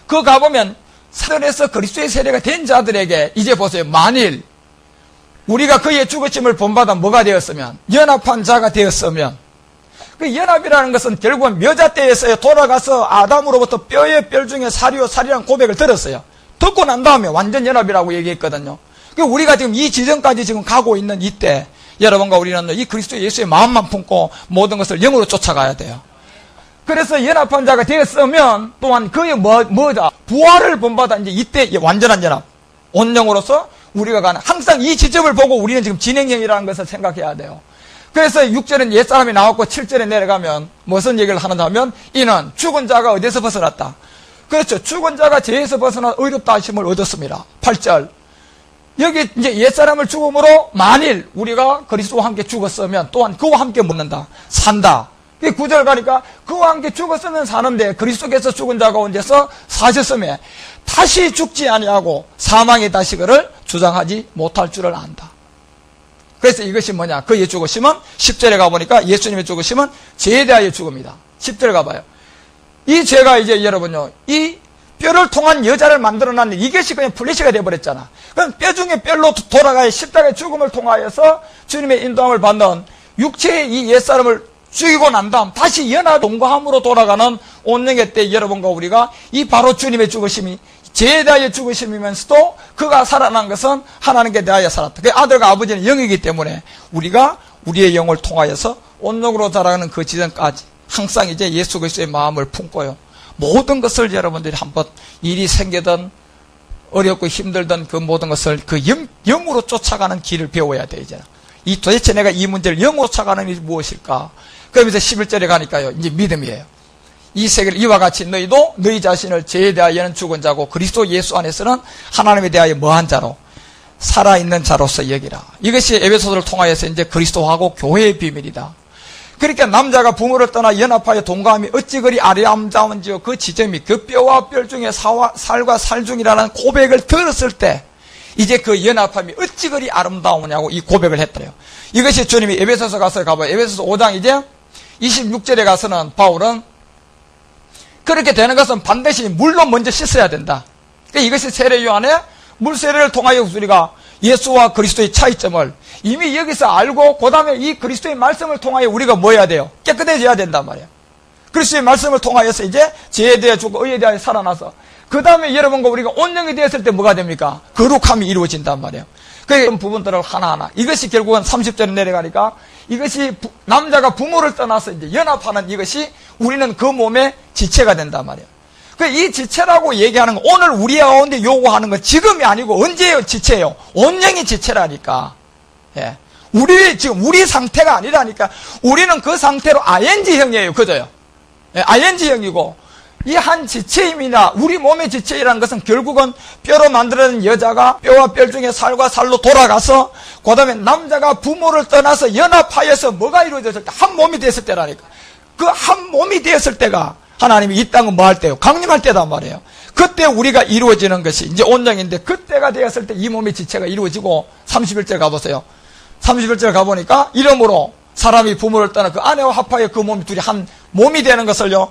그 가보면 사전에서 그리스도의 세례가 된 자들에게 이제 보세요. 만일 우리가 그의 죽으심을 본받아 뭐가 되었으면 연합한 자가 되었으면 그 연합이라는 것은 결국은 묘자 때에서 돌아가서 아담으로부터 뼈의 뼈 중에 살이요 살이라는 고백을 들었어요. 듣고 난 다음에 완전 연합이라고 얘기했거든요. 우리가 지금 이 지점까지 지금 가고 있는 이때 여러분과 우리는 이 그리스도 예수의 마음만 품고 모든 것을 영으로 쫓아가야 돼요. 그래서 연합한 자가 되었으면 또한 그의 뭐다? 부활을 본받아 이제 이때 완전한 연합. 온영으로서 우리가 가는 항상 이 지점을 보고 우리는 지금 진행형이라는 것을 생각해야 돼요. 그래서 6절은 옛사람이 나왔고 7절에 내려가면 무슨 얘기를 하는가 하면 이는 죽은 자가 어디서 벗어났다. 그렇죠. 죽은 자가 죄에서 벗어나 의롭다 하심을 얻었습니다. 8절. 여기 이제 옛사람을 죽음으로 만일 우리가 그리스도와 함께 죽었으면 또한 그와 함께 묻는다. 산다. 9절 가니까 그와 함께 죽었으면 사는데 그리스도께서 죽은 자 가운데서 사셨으며 다시 죽지 아니하고 사망의 다시그를 주장하지 못할 줄을 안다. 그래서 이것이 뭐냐? 그의 죽으심은 10절에 가보니까 예수님의 죽으심은 죄에 대하여 죽음이다. 10절에 가봐요. 이 죄가 이제 여러분요, 이 뼈를 통한 여자를 만들어놨는데 이것이 그냥 플래시가 되어버렸잖아. 그럼 뼈 중에 뼈로 돌아가야 십자가의 죽음을 통하여서 주님의 인도함을 받는 육체의 이 옛사람을 죽이고 난 다음 다시 연합 동거함으로 돌아가는 온영의 때 여러분과 우리가 이 바로 주님의 죽으심이 죄에 대하여 죽으심이면서도 그가 살아난 것은 하나님께 대하여 살았다. 그 아들과 아버지는 영이기 때문에 우리가 우리의 영을 통하여서 온영으로 자라는 그 지점까지 항상 이제 예수 그리스도의 마음을 품고요. 모든 것을 여러분들이 한번 일이 생기든 어렵고 힘들든 그 모든 것을 그 영으로 쫓아가는 길을 배워야 돼, 이제. 이 도대체 내가 이 문제를 영으로 쫓아가는 일이 무엇일까? 그러면서 11절에 가니까요, 이제 믿음이에요. 이 세계를 이와 같이 너희도 너희 자신을 죄에 대하여는 죽은 자고 그리스도 예수 안에서는 하나님에 대하여 뭐한 자로 살아있는 자로서 여기라. 이것이 에베소서를 통하여서 이제 그리스도하고 교회의 비밀이다. 그러니까 남자가 부모를 떠나 연합하여 동거함이 어찌 그리 아름다운지요. 그 지점이 그 뼈와 뼈 중에 살과 살 중이라는 고백을 들었을 때 이제 그 연합함이 어찌 그리 아름다우냐고 이 고백을 했더래요. 이것이 주님이 에베소서 가서 가봐요. 에베소서 5장 이제 26절에 가서는 바울은 그렇게 되는 것은 반드시 물로 먼저 씻어야 된다. 그러니까 이것이 세례 요한의 물세례를 통하여 우리가 예수와 그리스도의 차이점을 이미 여기서 알고 그 다음에 이 그리스도의 말씀을 통하여 우리가 뭐 해야 돼요? 깨끗해져야 된단 말이에요. 그리스도의 말씀을 통하여서 이제 죄에 대해 죽고 의에 대해 살아나서 그 다음에 여러분과 우리가 온영이 되었을 때 뭐가 됩니까? 거룩함이 이루어진단 말이에요. 그런 부분들을 하나하나 이것이 결국은 30절에 내려가니까 이것이 남자가 부모를 떠나서 이제 연합하는 이것이 우리는 그 몸의 지체가 된단 말이에요. 이 지체라고 얘기하는 거 오늘 우리 가운데 요구하는 건 지금이 아니고 언제예요? 지체예요. 온영이 지체라니까. 예. 우리 상태가 아니라니까. 우리는 그 상태로 ING형이에요. 그저요. 예, ING형이고 이 한 지체임이나 우리 몸의 지체이라는 것은 결국은 뼈로 만들어진 여자가 뼈와 뼈 중에 살과 살로 돌아가서 그 다음에 남자가 부모를 떠나서 연합하여서 뭐가 이루어졌을 때 한 몸이 됐을 때라니까. 그 한 몸이 되었을 때가 하나님이 이 땅은 뭐 할 때요? 강림할 때단 말이에요. 그때 우리가 이루어지는 것이 이제 온영인데 그때가 되었을 때 이 몸의 지체가 이루어지고 31절 가보세요. 31절 가보니까 이러므로 사람이 부모를 떠나 그 아내와 합하여 그 몸이 둘이 한 몸이 되는 것을요.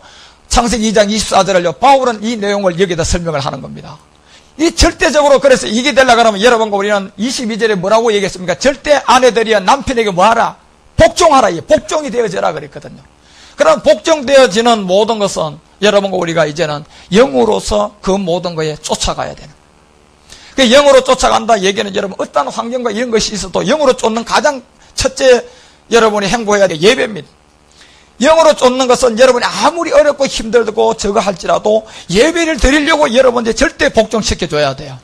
창세기 2장 24절을요. 바울은 이 내용을 여기다 설명을 하는 겁니다. 이 절대적으로 그래서 이게 되려고 하면 여러분과 우리는 22절에 뭐라고 얘기했습니까? 절대 아내들이야 남편에게 뭐하라? 복종하라. 복종이 되어져라 그랬거든요. 그럼 복종되어지는 모든 것은 여러분과 우리가 이제는 영으로서 그 모든 거에 쫓아가야 되는. 그 영으로 쫓아간다 얘기는 여러분 어떤 환경과 이런 것이 있어도 영으로 쫓는 가장 첫째 여러분이 행보해야 될 예배입니다. 영으로 쫓는 것은 여러분이 아무리 어렵고 힘들고 저거 할지라도 예배를 드리려고 여러분들 절대 복종시켜줘야 돼요.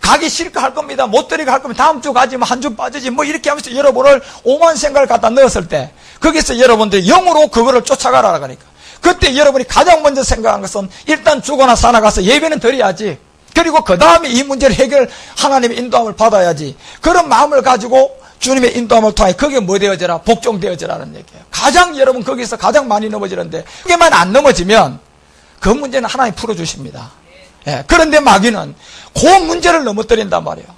가기 싫고 할 겁니다. 못 들이고 할 겁니다. 다음 주 가지, 뭐 한 주 빠지지, 뭐 이렇게 하면서 여러분을 오만 생각을 갖다 넣었을 때, 거기서 여러분들이 영으로 그거를 쫓아가라고 하니까. 그때 여러분이 가장 먼저 생각한 것은 일단 죽거나 살아가서 예배는 드려야지. 그리고 그 다음에 이 문제를 하나님의 인도함을 받아야지. 그런 마음을 가지고 주님의 인도함을 통해 그게 뭐 되어져라? 복종되어져라는 얘기예요. 여러분 거기서 가장 많이 넘어지는데, 그게만 안 넘어지면 그 문제는 하나님 풀어주십니다. 예, 그런데 마귀는 그 문제를 넘어뜨린단 말이에요.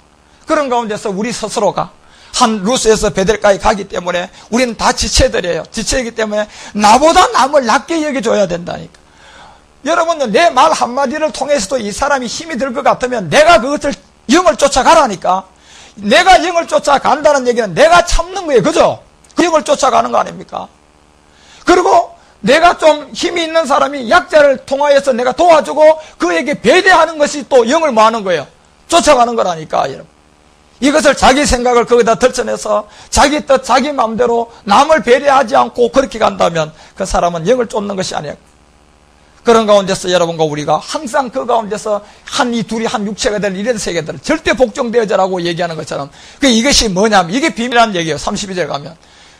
그런 가운데서 우리 스스로가 한 루스에서 베델까지 가기 때문에 우리는 다 지체들이에요. 지체이기 때문에 나보다 남을 낮게 여겨줘야 된다니까. 여러분도 내 말 한마디를 통해서도 이 사람이 힘이 들 것 같으면 내가 그것을 영을 쫓아가라니까. 내가 영을 쫓아간다는 얘기는 내가 참는 거예요. 그죠? 그 영을 쫓아가는 거 아닙니까? 그리고 내가 좀 힘이 있는 사람이 약자를 통하여서 내가 도와주고 그에게 배대하는 것이 또 영을 뭐 하는 거예요? 쫓아가는 거라니까, 여러분. 이것을 자기 생각을 거기다 덜쳐내서 자기 뜻, 자기 마음대로 남을 배려하지 않고 그렇게 간다면 그 사람은 영을 쫓는 것이 아니에요. 그런 가운데서 여러분과 우리가 항상 그 가운데서 이 둘이 한 육체가 될 이런 세계들을 절대 복종되어져라고 얘기하는 것처럼 이것이 뭐냐면 이게 비밀이라는 얘기예요. 32절 가면.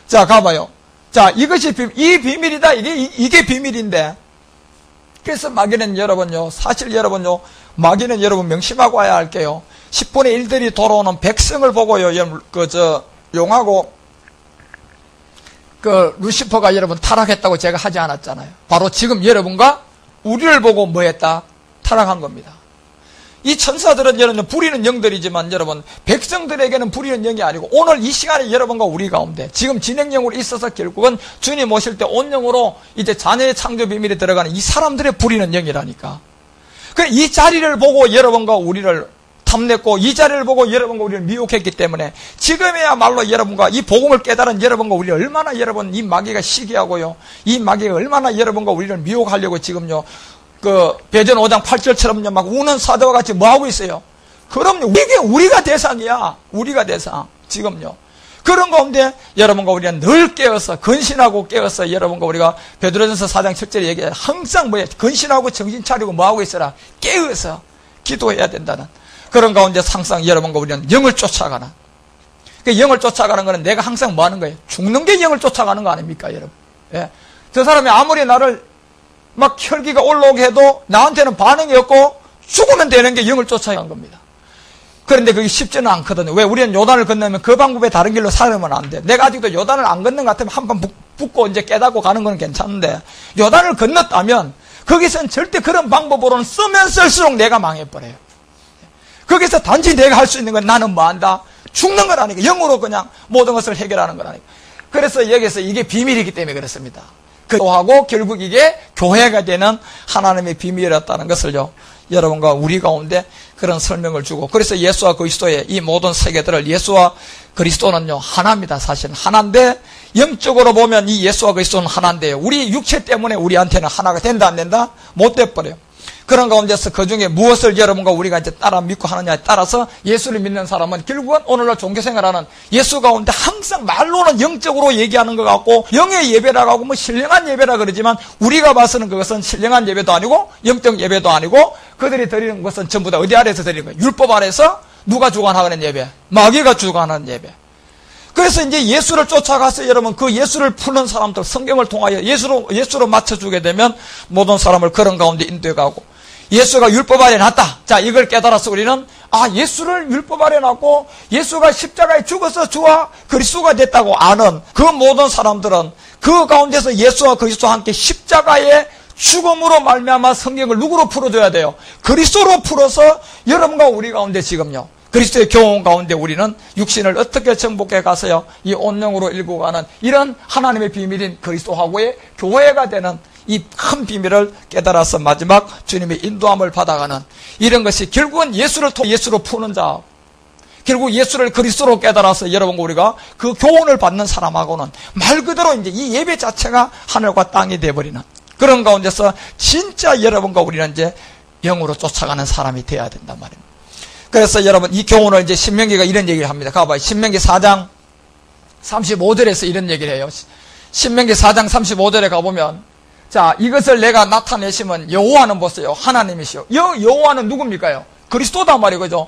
자, 가봐요. 자, 이것이 이 비밀이다. 이게 비밀인데. 그래서 마귀는 여러분요, 사실 여러분요, 마귀는 여러분 명심하고 와야 할게요. 10분의 1들이 돌아오는 백성을 보고요, 용하고, 루시퍼가 여러분 타락했다고 제가 하지 않았잖아요. 바로 지금 여러분과 우리를 보고 뭐 했다? 타락한 겁니다. 이 천사들은 여러분 부리는 영들이지만 여러분 백성들에게는 부리는 영이 아니고 오늘 이 시간에 여러분과 우리 가운데 지금 진행령으로 있어서 결국은 주님 오실 때 온영으로 이제 자녀의 창조 비밀에 들어가는 이 사람들의 부리는 영이라니까. 이 자리를 보고 여러분과 우리를 탐냈고 이 자리를 보고 여러분과 우리를 미혹했기 때문에 지금이야말로 여러분과 이 복음을 깨달은 여러분과 우리를 얼마나 여러분 이 마귀가 시기하고요. 이 마귀가 얼마나 여러분과 우리를 미혹하려고 지금요. 배전 5장 8절처럼요. 막 우는 사자와 같이 뭐 하고 있어요? 그럼요. 우리가 대상이야. 우리가 대상. 지금요. 그런 가운데 여러분과 우리가 늘 깨어서 근신하고 깨어서 여러분과 우리가 베드로전서 4장 7절에 얘기해요. 항상 뭐야? 근신하고 정신 차리고 뭐 하고 있어라? 깨어서 기도해야 된다는. 그런 가운데 항상 여러분과 우리는 영을 쫓아가는. 그 영을 쫓아가는 거는 내가 항상 뭐 하는 거예요? 죽는 게 영을 쫓아가는 거 아닙니까, 여러분? 예. 저 사람이 아무리 나를 막 혈기가 올라오게 해도 나한테는 반응이 없고 죽으면 되는 게 영을 쫓아가는 겁니다. 그런데 그게 쉽지는 않거든요. 왜? 우리는 요단을 건너면 그 방법에 다른 길로 살면 안 돼. 내가 아직도 요단을 안 건넌 것 같으면 한 번 붙고 이제 깨닫고 가는 건 괜찮은데 요단을 건넜다면 거기서는 절대 그런 방법으로는 쓰면 쓸수록 내가 망해버려요. 거기서 단지 내가 할 수 있는 건 나는 뭐 한다? 죽는 건 아니고 영으로 그냥 모든 것을 해결하는 건 아니고. 그래서 여기서 이게 비밀이기 때문에 그렇습니다. 그하고 결국 이게 교회가 되는 하나님의 비밀이었다는 것을요. 여러분과 우리 가운데 그런 설명을 주고 그래서 예수와 그리스도의 이 모든 세계들을 예수와 그리스도는요 하나입니다. 사실은 하나인데 영적으로 보면 이 예수와 그리스도는 하나인데요. 우리 육체 때문에 우리한테는 하나가 된다 안 된다? 못 돼버려요. 그런 가운데서 그 중에 무엇을 여러분과 우리가 이제 따라 믿고 하느냐에 따라서 예수를 믿는 사람은 결국은 오늘날 종교생활하는 예수 가운데 항상 말로는 영적으로 얘기하는 것 같고 영의 예배라고 하고 뭐 신령한 예배라 그러지만 우리가 봐서는 그것은 신령한 예배도 아니고 영적 예배도 아니고 그들이 드리는 것은 전부 다 어디 아래에서 드리는 거예요? 율법 아래에서 누가 주관하는 예배? 마귀가 주관하는 예배. 그래서 이제 예수를 쫓아가서 여러분 그 예수를 푸는 사람들 성경을 통하여 예수로 맞춰주게 되면 모든 사람을 그런 가운데 인도해가고 예수가 율법 아래 놨다. 자, 이걸 깨달아서 우리는 예수를 율법 아래 놨고 예수가 십자가에 죽어서 주와 그리스도가 됐다고 아는 그 모든 사람들은 그 가운데서 예수와 그리스도와 함께 십자가의 죽음으로 말미암아 성경을 누구로 풀어줘야 돼요? 그리스도로 풀어서 여러분과 우리 가운데 지금요. 그리스도의 교훈 가운데 우리는 육신을 어떻게 정복해 가서요. 이 온영으로 일구 가는 이런 하나님의 비밀인 그리스도하고의 교회가 되는 이 큰 비밀을 깨달아서 마지막 주님의 인도함을 받아가는 이런 것이 결국은 예수를 통해 예수로 푸는 자 결국 예수를 그리스도로 깨달아서 여러분과 우리가 그 교훈을 받는 사람하고는 말 그대로 이제 이 예배 자체가 하늘과 땅이 되어버리는 그런 가운데서 진짜 여러분과 우리는 이제 영으로 쫓아가는 사람이 되어야 된단 말입니다. 그래서 여러분 이 교훈을 이제 신명기가 이런 얘기를 합니다. 가봐요. 신명기 4장 35절에서 이런 얘기를 해요. 신명기 4장 35절에 가보면 자, 이것을 내가 나타내시면 여호와는 보세요. 하나님이시요. 여호와는 누굽니까요? 그리스도단 말이죠.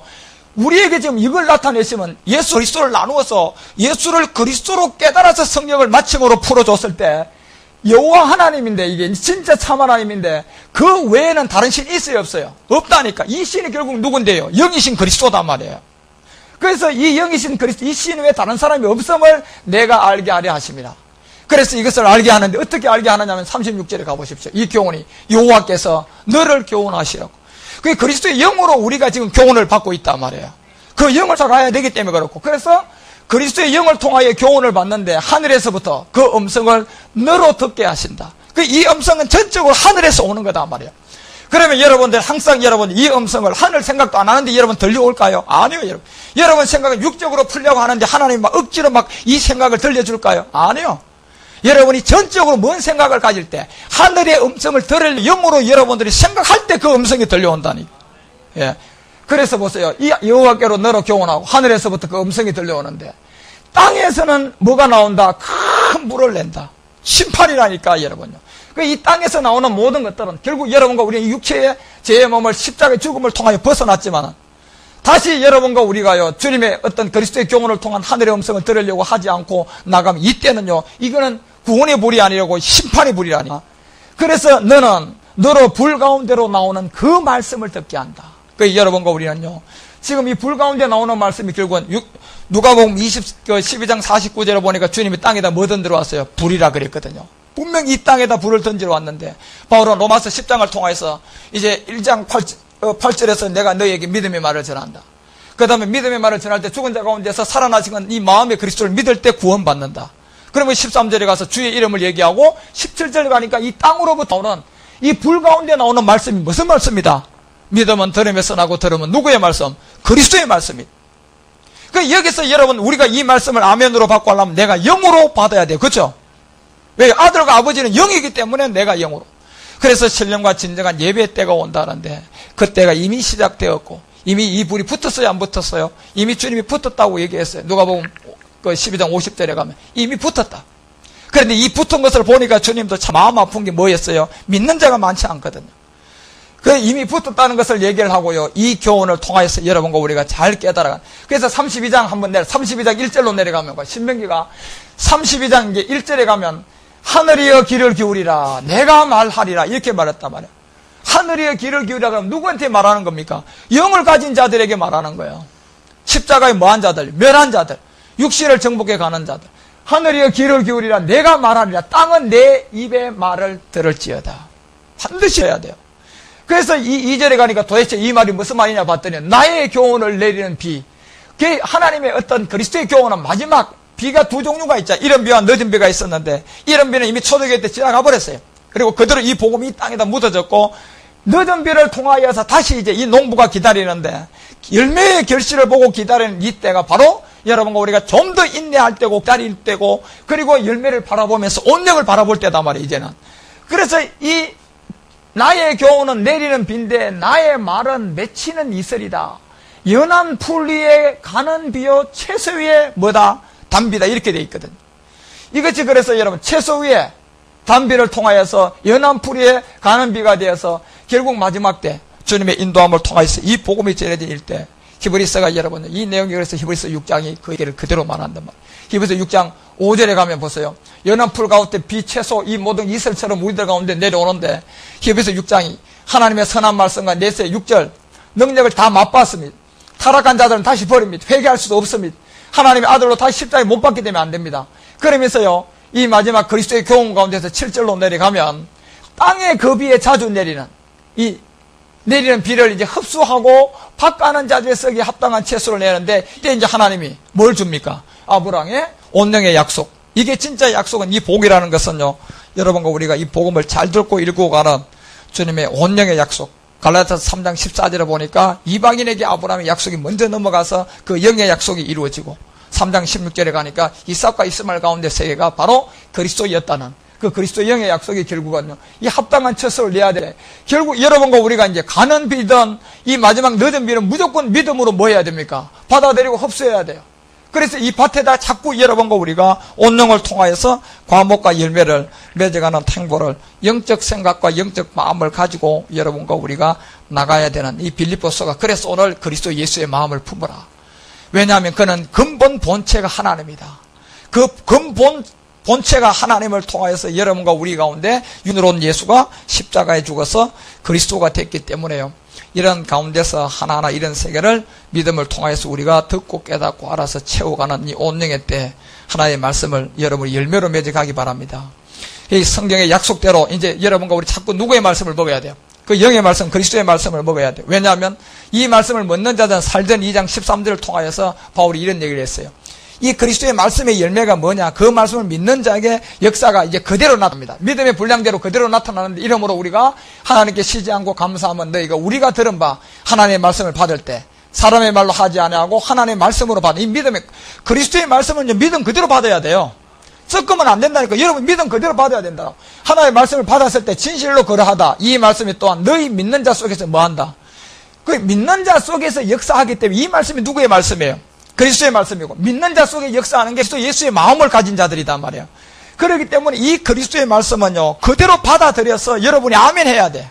우리에게 지금 이걸 나타냈으면 예수 그리스도를 나누어서 예수를 그리스도로 깨달아서 성령을 마침으로 풀어줬을 때 여호와 하나님인데, 이게 진짜 참 하나님인데 그 외에는 다른 신이 있어요, 없어요? 없다니까. 이 신이 결국 누군데요? 영이신 그리스도단 말이에요. 그래서 이 영이신 그리스도, 이 신 외에 다른 사람이 없음을 내가 알게 하려 하십니다. 그래서 이것을 알게 하는데 어떻게 알게 하느냐면 36절에 가보십시오. 이 교훈이 여호와께서 너를 교훈하시라고. 그게 그리스도의 영으로 우리가 지금 교훈을 받고 있단 말이에요. 그 영을 찾아야 되기 때문에 그렇고, 그래서 그리스도의 영을 통하여 교훈을 받는데 하늘에서부터 그 음성을 너로 듣게 하신다. 이 음성은 전적으로 하늘에서 오는 거다 말이에요. 그러면 여러분들 항상 여러분 이 음성을 하늘 생각도 안 하는데 여러분 들려올까요? 아니요, 여러분. 여러분 생각은 육적으로 풀려고 하는데 하나님 막 억지로 막 이 생각을 들려줄까요? 아니요. 여러분이 전적으로 뭔 생각을 가질 때 하늘의 음성을 들을 영으로 여러분들이 생각할 때 그 음성이 들려온다니. 예. 그래서 보세요. 이 여호와께로 너로 교훈하고 하늘에서부터 그 음성이 들려오는데 땅에서는 뭐가 나온다? 큰 불을 낸다. 심판이라니까, 여러분요. 이 땅에서 나오는 모든 것들은 결국 여러분과 우리 육체의 죄의 몸을 십자가의 죽음을 통하여 벗어났지만 다시 여러분과 우리가요, 주님의 어떤 그리스도의 교훈을 통한 하늘의 음성을 들으려고 하지 않고 나가면 이때는요, 이거는 구원의 불이 아니라고 심판의 불이라니. 그래서 너는 너로 불 가운데로 나오는 그 말씀을 듣게 한다. 여러분과 우리는요, 지금 이 불 가운데 나오는 말씀이 결국은 누가복음 12장 49절에 보니까 주님이 땅에다 뭐 던지러 왔어요? 불이라 그랬거든요. 분명히 이 땅에다 불을 던지러 왔는데 바울은 로마서 10장을 통해서 이제 1장 8절에서 내가 너희에게 믿음의 말을 전한다. 그 다음에 믿음의 말을 전할 때 죽은 자 가운데서 살아나신 이 마음의 그리스도를 믿을 때 구원받는다. 그러면 13절에 가서 주의 이름을 얘기하고 17절 가니까 이 땅으로부터 오는 이 불 가운데 나오는 말씀이 무슨 말씀이다? 믿음은 들음에서 나고 들음은 누구의 말씀? 그리스도의 말씀이다. 여기서 여러분 우리가 이 말씀을 아멘으로 받고 하려면 내가 영으로 받아야 돼요. 그렇죠? 왜? 아들과 아버지는 영이기 때문에 내가 영으로. 그래서 신령과 진정한 예배의 때가 온다는데 그때가 이미 시작되었고 이미 이 불이 붙었어요, 안 붙었어요? 이미 주님이 붙었다고 얘기했어요. 누가복음 12장 50절에 가면 이미 붙었다. 그런데 이 붙은 것을 보니까 주님도 참 마음 아픈 게 뭐였어요? 믿는 자가 많지 않거든요. 이미 붙었다는 것을 얘기를 하고요, 이 교훈을 통하여서 여러분과 우리가 잘 깨달아간. 그래서 32장 한번 32장 1절로 내려가면, 신명기가 32장 1절에 가면 하늘이여 귀를 기울이라 내가 말하리라 이렇게 말했단 말이에요. 하늘이여 귀를 기울이라 그러면 누구한테 말하는 겁니까? 영을 가진 자들에게 말하는 거예요. 십자가에 뭐한 자들, 멸한 자들, 육신을 정복해 가는 자들. 하늘이여 귀를 기울이라 내가 말하리라. 땅은 내 입의 말을 들을지어다. 반드시 해야 돼요. 그래서 이 2절에 가니까 도대체 이 말이 무슨 말이냐 봤더니 나의 교훈을 내리는 비. 하나님의 어떤 그리스도의 교훈은 마지막 비가 두 종류가 있죠. 이른 비와 늦은 비가 있었는데 이른 비는 이미 초대교회 때 지나가 버렸어요. 그리고 그대로 이 복음이 이 땅에다 묻어졌고 늦은 비를 통하여서 다시 이제 이 농부가 기다리는데 열매의 결실을 보고 기다리는 이 때가 바로 여러분과 우리가 좀 더 인내할 때고 기다릴 때고 그리고 열매를 바라보면서 온영을 바라볼 때다 말이에요, 이제는. 그래서 이 나의 교훈은 내리는 비인데 나의 말은 맺히는 이슬이다. 연한 풀 위에 가는 비요 채소 위에 뭐다? 담비다. 이렇게 돼 있거든요. 이것이 그래서 여러분 채소 위에 담비를 통하여서 연한 풀 위에 가는 비가 되어서 결국 마지막 때 주님의 인도함을 통하여서 이 복음이 전해질 때 히브리서가 여러분 이 내용이 그래서 히브리서 6장이 그 얘기를 그대로 말한단 말이에요. 히브리서 6장 5절에 가면 보세요. 연한 풀 가운데 비, 채소 이 모든 이슬처럼 우리들 가운데 내려오는데 히브리서 6장이 하나님의 선한 말씀과 내세 6절 능력을 다 맛봤습니다. 타락한 자들은 다시 버립니다. 회개할 수도 없습니다. 하나님의 아들로 다시 십자가에 못 박게 되면 안 됩니다. 그러면서요 이 마지막 그리스도의 교훈 가운데서 7절로 내려가면 땅의 그 비에 자주 내리는 이 내리는 비를 이제 흡수하고 밭가는 자들의 썩이 합당한 채소를 내는데 이때 이제 하나님이 뭘 줍니까? 아브라함의 온영의 약속. 이게 진짜 약속은 이 복이라는 것은요, 여러분과 우리가 이 복음을 잘 듣고 읽고 가는 주님의 온영의 약속. 갈라디아서 3장 14절에 보니까 이방인에게 아브라함의 약속이 먼저 넘어가서 그 영의 약속이 이루어지고 3장 16절에 가니까 이삭과 이스마엘 가운데 세계가 바로 그리스도였다는 그 그리스도의 영의 약속이 결국은요, 이 합당한 처소를 내야 돼. 결국 여러분과 우리가 이제 가는 비든 이 마지막 늦은 비는 무조건 믿음으로 뭐 해야 됩니까? 받아들이고 흡수해야 돼요. 그래서 이 밭에다 자꾸 여러분과 우리가 온영을 통하여서 과목과 열매를 맺어가는 행보를 영적 생각과 영적 마음을 가지고 여러분과 우리가 나가야 되는 이 빌립보서가 그래서 오늘 그리스도 예수의 마음을 품어라. 왜냐하면 그는 근본 본체가 하나님이다. 그 근본 본체가 하나님을 통하여서 여러분과 우리 가운데 윤으로운 예수가 십자가에 죽어서 그리스도가 됐기 때문에요. 이런 가운데서 하나하나 이런 세계를 믿음을 통하여서 우리가 듣고 깨닫고 알아서 채워가는 이 온영의 때 하나의 말씀을 여러분이 열매로 맺어가기 바랍니다. 이 성경의 약속대로 이제 여러분과 우리 자꾸 누구의 말씀을 먹어야 돼요? 그 영의 말씀, 그리스도의 말씀을 먹어야 돼요. 왜냐하면 이 말씀을 먹는 자들은 살전 2장 13절을 통하여서 바울이 이런 얘기를 했어요. 이 그리스도의 말씀의 열매가 뭐냐? 그 말씀을 믿는 자에게 역사가 이제 그대로 나타납니다. 믿음의 분량대로 그대로 나타나는데 이러므로 우리가 하나님께 쉬지 않고 감사하면 너희가 우리가 들은 바 하나님의 말씀을 받을 때 사람의 말로 하지 아니하고 하나님의 말씀으로 받는 이 믿음의 그리스도의 말씀은 믿음 그대로 받아야 돼요. 섞으면 안 된다니까. 여러분 믿음 그대로 받아야 된다. 하나님의 말씀을 받았을 때 진실로 그러하다. 이 말씀이 또한 너희 믿는 자 속에서 뭐한다? 그 믿는 자 속에서 역사하기 때문에 이 말씀이 누구의 말씀이에요? 그리스도의 말씀이고 믿는 자 속에 역사하는 게 예수의 마음을 가진 자들이단 말이에요. 그렇기 때문에 이 그리스도의 말씀은요 그대로 받아들여서 여러분이 아멘 해야 돼.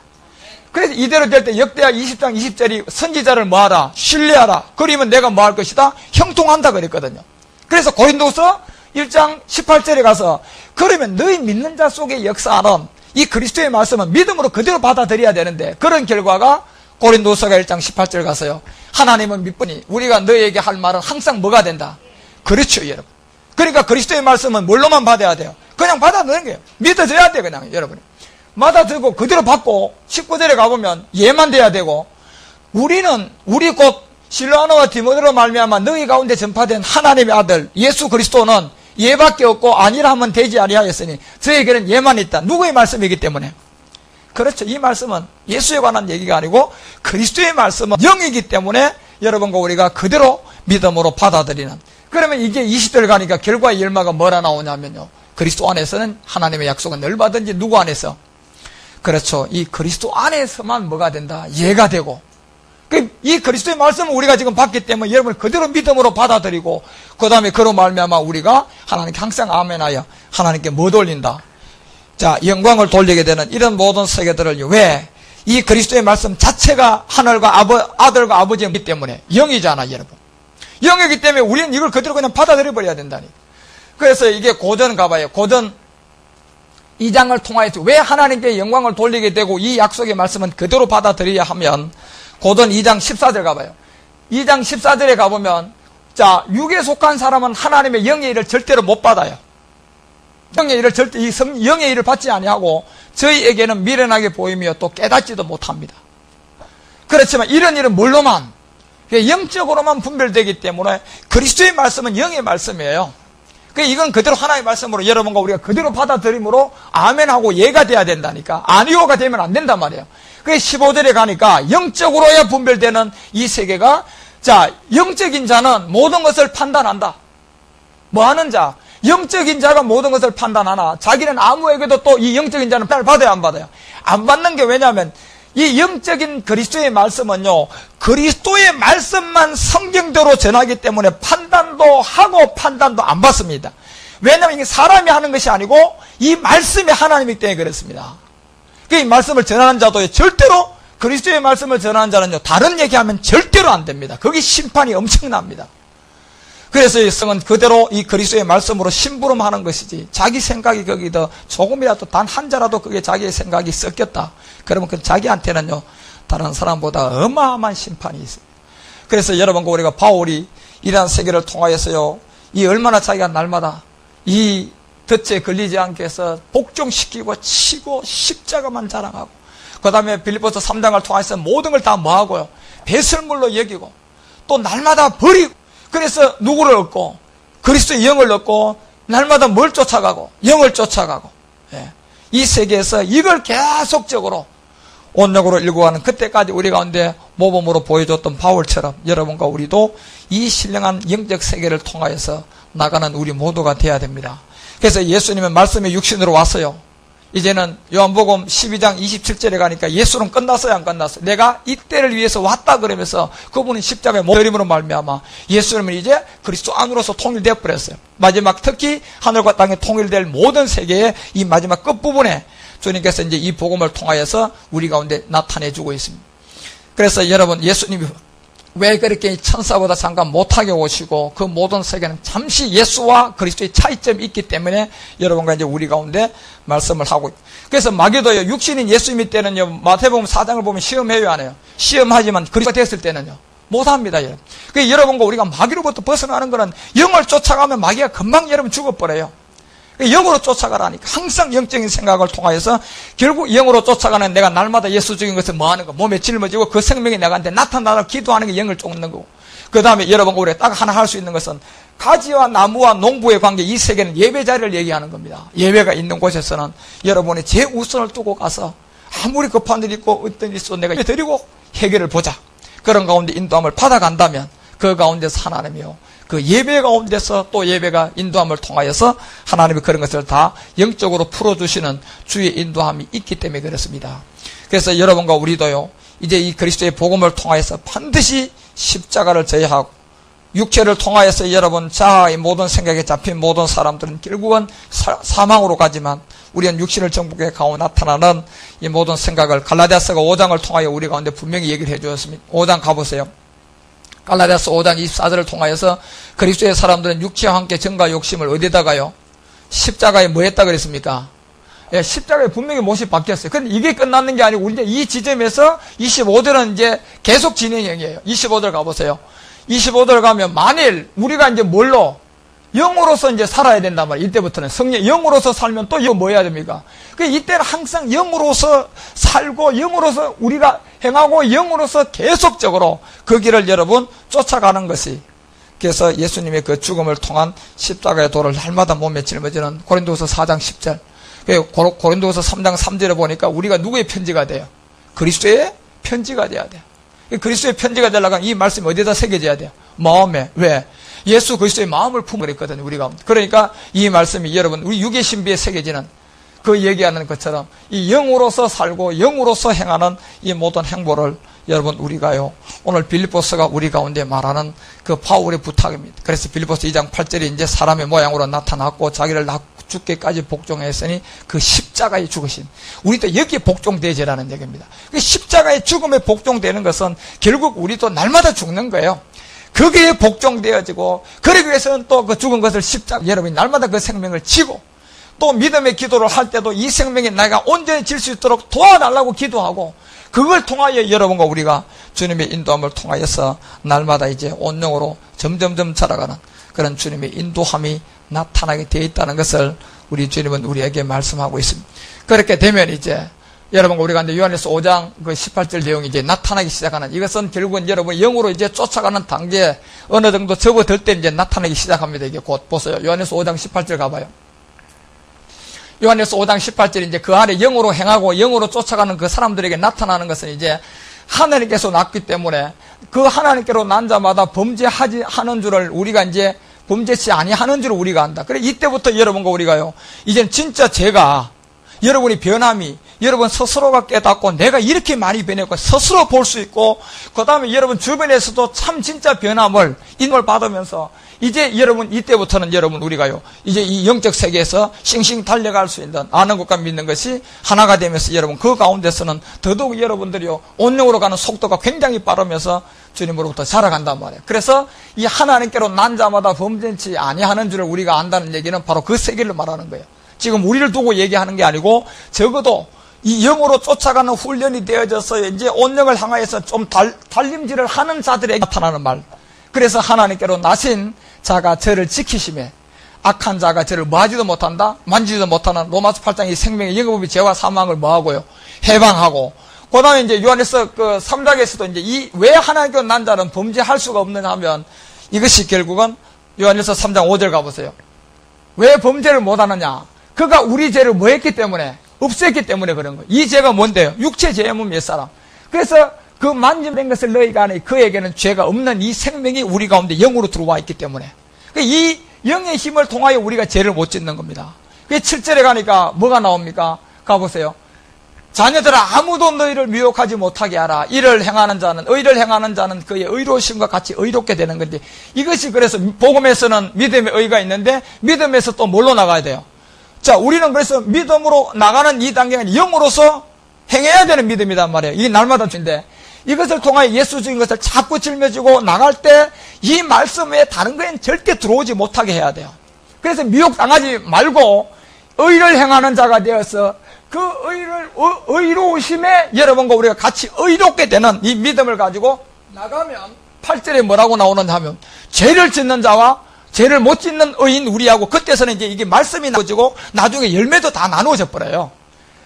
그래서 이대로 될 때 역대하 20장 20절이 선지자를 뭐하라? 신뢰하라. 그러면 내가 뭐 할 것이다? 형통한다 그랬거든요. 그래서 고린도서 1장 18절에 가서 그러면 너희 믿는 자 속에 역사하는 이 그리스도의 말씀은 믿음으로 그대로 받아들여야 되는데 그런 결과가 고린도서가 1장 18절 가서요. 하나님은 믿으니 우리가 너희에게 할 말은 항상 뭐가 된다? 그렇죠, 여러분. 그러니까 그리스도의 말씀은 뭘로만 받아야 돼요? 그냥 받아들이는 거예요. 믿어져야 돼요, 그냥 여러분이. 받아들고 그대로 받고 19절에 가보면 예만 돼야 되고 우리 곧 실로아노와 디모데로 말미암아 너희 가운데 전파된 하나님의 아들 예수 그리스도는 예밖에 없고 아니라 하면 되지 아니하였으니 저에게는 예만 있다. 누구의 말씀이기 때문에? 그렇죠. 이 말씀은 예수에 관한 얘기가 아니고 그리스도의 말씀은 영이기 때문에 여러분과 우리가 그대로 믿음으로 받아들이는. 그러면 이제 20절 가니까 결과의 열매가 뭐라 나오냐면요. 그리스도 안에서는 하나님의 약속은 얼마든지 누구 안에서? 그렇죠. 이 그리스도 안에서만 뭐가 된다? 예가 되고. 이 그리스도의 말씀을 우리가 지금 받기 때문에 여러분을 그대로 믿음으로 받아들이고 그 다음에 그로 말미암아 우리가 하나님께 항상 아멘하여 하나님께 뭐 돌린다? 자, 영광을 돌리게 되는 이런 모든 세계들을 왜? 이 그리스도의 말씀 자체가 하늘과 아들과 아버지이기 때문에 영이잖아, 여러분. 영이기 때문에 우리는 이걸 그대로 그냥 받아들여 버려야 된다니. 그래서 이게 고전 가봐요. 고전 2장을 통하여서 왜 하나님께 영광을 돌리게 되고 이 약속의 말씀은 그대로 받아들여야 하면 고전 2장 14절 가봐요. 2장 14절에 가보면 자, 육에 속한 사람은 하나님의 영의 일을 절대로 못 받아요. 영의 일을 절대 영의 일을 받지 아니하고 저희에게는 미련하게 보이며 또 깨닫지도 못합니다. 그렇지만 이런 일은 뭘로만? 영적으로만 분별되기 때문에 그리스도의 말씀은 영의 말씀이에요. 이건 그대로 하나의 말씀으로 여러분과 우리가 그대로 받아들임으로 아멘하고 예가 돼야 된다니까. 아니오가 되면 안 된단 말이에요. 15절에 가니까 영적으로야 분별되는 이 세계가 자, 영적인 자는 모든 것을 판단한다. 뭐 하는 자? 영적인 자가 모든 것을 판단하나 자기는 아무에게도 또 이 영적인 자는 판단을 받아야 안 받아요? 안 받는 게 왜냐하면 이 영적인 그리스도의 말씀은요 그리스도의 말씀만 성경대로 전하기 때문에 판단도 하고 판단도 안 받습니다. 왜냐하면 이게 사람이 하는 것이 아니고 이 말씀이 하나님이기 때문에 그렇습니다. 이 말씀을 전하는 자도 절대로 그리스도의 말씀을 전하는 자는요 다른 얘기하면 절대로 안 됩니다. 거기 심판이 엄청납니다. 그래서 이 성은 그대로 이 그리스도의 말씀으로 심부름하는 것이지 자기 생각이 거기다 조금이라도 단 한 자라도 그게 자기의 생각이 섞였다. 그러면 그 자기한테는요 다른 사람보다 어마어마한 심판이 있습니다. 그래서 여러분과 우리가 바울이 이러한 세계를 통하여서요 이 얼마나 자기가 날마다 이 덫에 걸리지 않게 해서 복종시키고 치고 십자가만 자랑하고 그 다음에 빌립보서 3장을 통해서 모든 걸 다 뭐하고요 배설물로 여기고 또 날마다 버리고 그래서 누구를 얻고 그리스도의 영을 얻고 날마다 뭘 쫓아가고 영을 쫓아가고 예. 이 세계에서 이걸 계속적으로 온역으로 일구하는 그때까지 우리 가운데 모범으로 보여줬던 바울처럼 여러분과 우리도 이 신령한 영적 세계를 통하여서 나가는 우리 모두가 돼야 됩니다. 그래서 예수님은 말씀의 육신으로 왔어요. 이제는 요한복음 12장 27절에 가니까 예수는 끝났어요, 안 끝났어요? 내가 이때를 위해서 왔다 그러면서 그분은 십자가에 못 버림으로 말미암아 예수님은 이제 그리스도 안으로서 통일되어 버렸어요. 마지막 특히 하늘과 땅에 통일될 모든 세계의 이 마지막 끝부분에 주님께서 이제 이 복음을 통하여서 우리 가운데 나타내주고 있습니다. 그래서 여러분, 예수님이 왜 그렇게 천사보다 잠깐 못하게 오시고 그 모든 세계는 잠시 예수와 그리스도의 차이점이 있기 때문에 여러분과 이제 우리 가운데 말씀을 하고 있고. 그래서 마귀도요, 육신인 예수님이 때는요, 마태복음 4장을 보면 시험해요, 안 해요? 시험하지만 그리스도가 됐을 때는요, 못합니다, 여러분. 그래서 여러분과 우리가 마귀로부터 벗어나는 거는 영을 쫓아가면 마귀가 금방 여러분 죽어버려요. 영으로 쫓아가라니까. 항상 영적인 생각을 통하여서 결국 영으로 쫓아가는 내가 날마다 예수 죽인 것을 뭐 하는 거? 몸에 짊어지고 그 생명이 내가한테 나타나서 기도하는 게 영을 쫓는 거고. 그 다음에 여러분, 우리가 딱 하나 할 수 있는 것은 가지와 나무와 농부의 관계, 이 세계는 예배 자리를 얘기하는 겁니다. 예배가 있는 곳에서는 여러분이 제 우선을 두고 가서 아무리 급한 일이 있고 어떤 일이 있어도 내가 드리고 해결을 보자. 그런 가운데 인도함을 받아간다면 그 가운데서 하나님이요, 그 예배 가운데서 또 예배가 인도함을 통하여서 하나님이 그런 것을 다 영적으로 풀어주시는 주의 인도함이 있기 때문에 그렇습니다. 그래서 여러분과 우리도요, 이제 이 그리스도의 복음을 통하여서 반드시 십자가를 제어하고 육체를 통하여서 여러분, 자아의 모든 생각에 잡힌 모든 사람들은 결국은 사망으로 가지만 우리는 육신을 정복해 가고 나타나는 이 모든 생각을 갈라디아서가 5장을 통하여 우리 가운데 분명히 얘기를 해주었습니다. 5장 가보세요. 갈라디아서 5장 24절을 통하여서 그리스도의 사람들은 육체와 함께 정과 욕심을 어디다가요? 십자가에 뭐 했다 그랬습니까? 예, 십자가에 분명히 못이 바뀌었어요. 근데 이게 끝났는 게 아니고 이제 이 지점에서 25절은 이제 계속 진행형이에요. 25절 가보세요. 25절 가면 만일 우리가 이제 뭘로? 영으로서 이제 살아야 된단 말이에요. 이때부터는 성령, 영으로서 살면 또 이거 뭐 해야 됩니까? 이때는 항상 영으로서 살고, 영으로서 우리가 행하고, 영으로서 계속적으로 그 길을 여러분 쫓아가는 것이. 그래서 예수님의 그 죽음을 통한 십자가의 도를 날마다 몸에 짊어지는 고린도후서 4장 10절. 고린도후서 3장 3절에 보니까 우리가 누구의 편지가 돼요? 그리스도의 편지가 돼야 돼요. 그리스도의 편지가 되려면 이 말씀이 어디다 새겨져야 돼요? 마음에. 왜? 예수 그리스도의 마음을 품고 그랬거든요, 우리가. 그러니까 이 말씀이 여러분, 우리 육의 신비에 새겨지는 그 얘기하는 것처럼 이 영으로서 살고 영으로서 행하는 이 모든 행보를 여러분, 우리가요, 오늘 빌립보서가 우리 가운데 말하는 그 바울의 부탁입니다. 그래서 빌립보서 2장 8절에 이제 사람의 모양으로 나타났고 자기를 죽게까지 복종했으니 그 십자가에 죽으신, 우리도 여기에 복종되지라는 얘기입니다. 그 십자가의 죽음에 복종되는 것은 결국 우리도 날마다 죽는 거예요. 거기에 복종되어지고, 그러기 위해서는 또 그 죽은 것을 십자가, 여러분이 날마다 그 생명을 지고, 또 믿음의 기도를 할 때도 이 생명이 내가 온전히 질 수 있도록 도와달라고 기도하고, 그걸 통하여 여러분과 우리가 주님의 인도함을 통하여서 날마다 이제 온영으로 점점점 자라가는 그런 주님의 인도함이 나타나게 되어 있다는 것을 우리 주님은 우리에게 말씀하고 있습니다. 그렇게 되면 이제 여러분과 우리가 이제 요한일서 5장 그 18절 내용이 이제 나타나기 시작하는, 이것은 결국은 여러분 영으로 이제 쫓아가는 단계에 어느 정도 접어들 때 이제 나타나기 시작합니다. 이게 곧 보세요. 요한일서 5장 18절 가봐요. 요한일서 5장 18절, 이제 그 안에 영으로 행하고 영으로 쫓아가는 그 사람들에게 나타나는 것은 이제 하나님께서 났기 때문에 그 하나님께로 난 자마다 범죄하지 하는 줄을 우리가 이제 범죄치 아니하는 줄을 우리가 안다. 그래 이때부터 여러분과 우리가요, 이젠 진짜 제가 여러분이 변함이 여러분 스스로가 깨닫고 내가 이렇게 많이 변했고 스스로 볼 수 있고, 그 다음에 여러분 주변에서도 참 진짜 변함을 인을 받으면서 이제 여러분 이때부터는 여러분 우리가요, 이제 이 영적 세계에서 싱싱 달려갈 수 있는, 아는 것과 믿는 것이 하나가 되면서 여러분 그 가운데서는 더더욱 여러분들이요 온영으로 가는 속도가 굉장히 빠르면서 주님으로부터 자라간단 말이에요. 그래서 이 하나님께로 난 자마다 범죄치 아니하는 줄을 우리가 안다는 얘기는 바로 그 세계를 말하는 거예요. 지금 우리를 두고 얘기하는 게 아니고 적어도 이 영으로 쫓아가는 훈련이 되어져서 이제 온영을 향하여서 좀 달림질을 하는 자들에게 나타나는 말. 그래서 하나님께로 나신 자가 저를 지키심에 악한 자가 저를 뭐하지도 못한다, 만지지도 못하는 로마서 8장 이 생명의 영업이 죄와 사망을 뭐하고요, 해방하고, 그 다음에 이제 요한일서 그 3장에서도 이제 이 왜 하나님께로 난 자는 범죄할 수가 없느냐 하면 이것이 결국은 요한일서 3장 5절 가보세요. 왜 범죄를 못하느냐? 그가 우리 죄를 뭐 했기 때문에? 없앴기 때문에 그런 거예요. 이 죄가 뭔데요? 육체 죄면 몇 사람. 그래서 그 만짐된 것을 너희가 아니, 그에게는 죄가 없는 이 생명이 우리 가운데 영으로 들어와 있기 때문에 이 영의 힘을 통하여 우리가 죄를 못 짓는 겁니다. 그 7절에 가니까 뭐가 나옵니까? 가보세요. 자녀들아, 아무도 너희를 미혹하지 못하게 하라. 의를 행하는 자는 그의 의로우심과 같이 의롭게 되는 건데, 이것이 그래서 복음에서는 믿음의 의가 있는데 믿음에서 또 뭘로 나가야 돼요? 자, 우리는 그래서 믿음으로 나가는 이 단계는 영으로서 행해야 되는 믿음이란 말이에요. 이게 날마다 주인데, 이것을 통하여 예수적인 것을 자꾸 짊어지고 나갈 때 이 말씀 외에 다른 거에는 절대 들어오지 못하게 해야 돼요. 그래서 미혹당하지 말고 의를 행하는 자가 되어서 그 의로우심에 여러분과 우리가 같이 의롭게 되는 이 믿음을 가지고 나가면 8절에 뭐라고 나오는가 하면, 죄를 짓는 자와 죄를 못 짓는 의인 우리하고, 그때서는 이제 이게 말씀이 나눠지고 나중에 열매도 다 나누어져 버려요.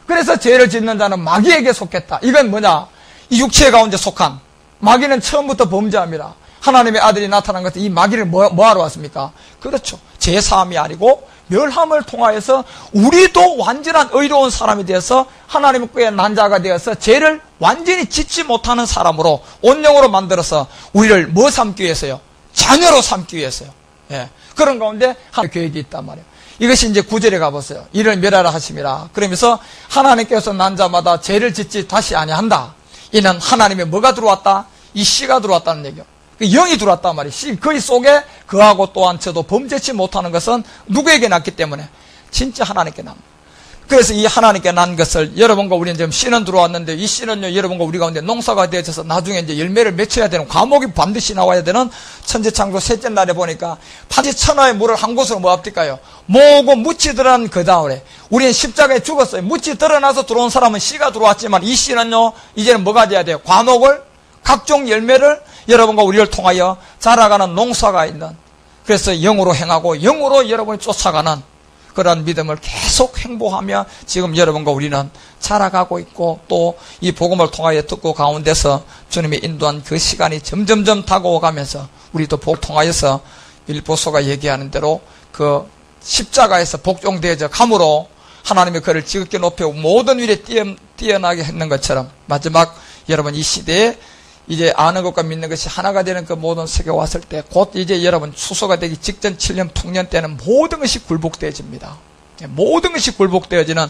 그래서 죄를 짓는 자는 마귀에게 속했다. 이건 뭐냐? 이 육체 가운데 속한 마귀는 처음부터 범죄합니다. 하나님의 아들이 나타난 것은 이 마귀를 뭐하러 왔습니까? 그렇죠. 죄사함이 아니고 멸함을 통하여서 우리도 완전한 의로운 사람이 되어서 하나님의 꾀에 난 자가 되어서 죄를 완전히 짓지 못하는 사람으로 온영으로 만들어서 우리를 뭐 삼기 위해서요? 자녀로 삼기 위해서요. 예. 그런 가운데 하나님의 계획이 있단 말이에요. 이것이 이제 9절에 가보세요. 이를 멸하라 하심이라. 그러면서 하나님께서 난 자마다 죄를 짓지 다시 아니한다. 이는 하나님의 뭐가 들어왔다? 이 씨가 들어왔다는 얘기요. 영이 들어왔단 말이에요. 씨, 그의 속에 그하고 또한 저도 범죄치 못하는 것은 누구에게 났기 때문에? 진짜 하나님께 납니다. 그래서 이 하나님께 난 것을 여러분과 우리는 지금 씨는 들어왔는데, 이 씨는요, 여러분과 우리 가운데 농사가 되어져서 나중에 이제 열매를 맺혀야 되는 과목이 반드시 나와야 되는 천지창조 셋째 날에 보니까 반드시 천하의 물을 한 곳으로 뭐 합니까요? 모으고 묻히 드러난 그 다음에 우리는 십자가에 죽었어요. 묻히 드러나서 들어온 사람은 씨가 들어왔지만 이 씨는요, 이제는 뭐가 돼야 돼요? 과목을, 각종 열매를 여러분과 우리를 통하여 자라가는 농사가 있는, 그래서 영으로 행하고 영으로 여러분이 쫓아가는 그런 믿음을 계속 행보하며 지금 여러분과 우리는 자라가고 있고, 또 이 복음을 통하여 듣고 가운데서 주님이 인도한 그 시간이 점점점 다가오가면서 우리도 복음을 통하여서 빌립보서가 얘기하는 대로 그 십자가에서 복종되어져 감으로 하나님의 그를 지극히 높여 모든 일에 뛰어나게 했는 것처럼 마지막 여러분 이 시대에 이제 아는 것과 믿는 것이 하나가 되는 그 모든 세계가 왔을 때, 곧 이제 여러분 추수가 되기 직전 7년 풍년 때는 모든 것이 굴복되어집니다. 모든 것이 굴복되어지는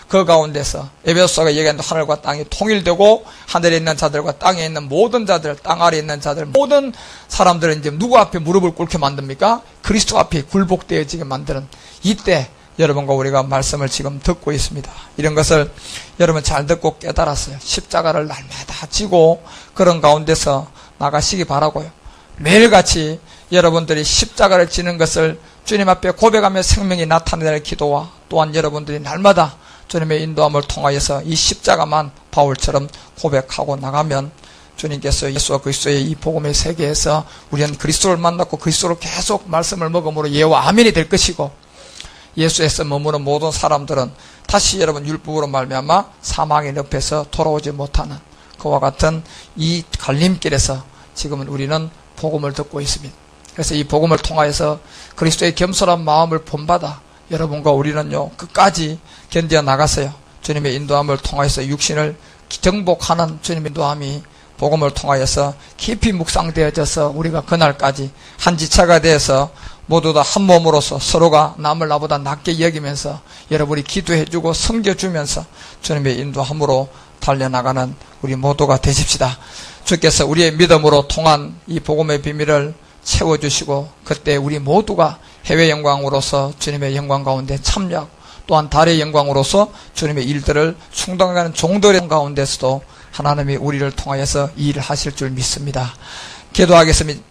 그 가운데서 에베소서가 얘기하는 하늘과 땅이 통일되고 하늘에 있는 자들과 땅에 있는 모든 자들, 땅 아래에 있는 자들, 모든 사람들은 이제 누구 앞에 무릎을 꿇게 만듭니까? 그리스도 앞에 굴복되어지게 만드는 이때 여러분과 우리가 말씀을 지금 듣고 있습니다. 이런 것을 여러분 잘 듣고 깨달았어요. 십자가를 날마다 지고 그런 가운데서 나가시기 바라고요. 매일같이 여러분들이 십자가를 지는 것을 주님 앞에 고백하며 생명이 나타내는 기도와, 또한 여러분들이 날마다 주님의 인도함을 통하여서 이 십자가만 바울처럼 고백하고 나가면 주님께서 예수와 그리스도의 이 복음의 세계에서 우리는 그리스도를 만났고 그리스도로 계속 말씀을 먹음으로 예와 아멘이 될 것이고, 예수에서 머무는 모든 사람들은 다시 여러분 율법으로 말미암아 사망의 늪에서 돌아오지 못하는 그와 같은 이 갈림길에서 지금은 우리는 복음을 듣고 있습니다. 그래서 이 복음을 통하여서 그리스도의 겸손한 마음을 본받아 여러분과 우리는요 끝까지 견뎌 나가서요 주님의 인도함을 통하여서 육신을 정복하는 주님의 인도함이 복음을 통하여서 깊이 묵상되어져서 우리가 그날까지 한 지체가 되어서 모두 다 한 몸으로서 서로가 남을 나보다 낫게 여기면서 여러분이 기도해주고 섬겨주면서 주님의 인도함으로 달려나가는 우리 모두가 되십시다. 주께서 우리의 믿음으로 통한 이 복음의 비밀을 채워주시고, 그때 우리 모두가 해외 영광으로서 주님의 영광 가운데 참여하고, 또한 달의 영광으로서 주님의 일들을 충당하는 종들의 가운데서도 하나님이 우리를 통하여서 일을 하실 줄 믿습니다. 기도하겠습니다.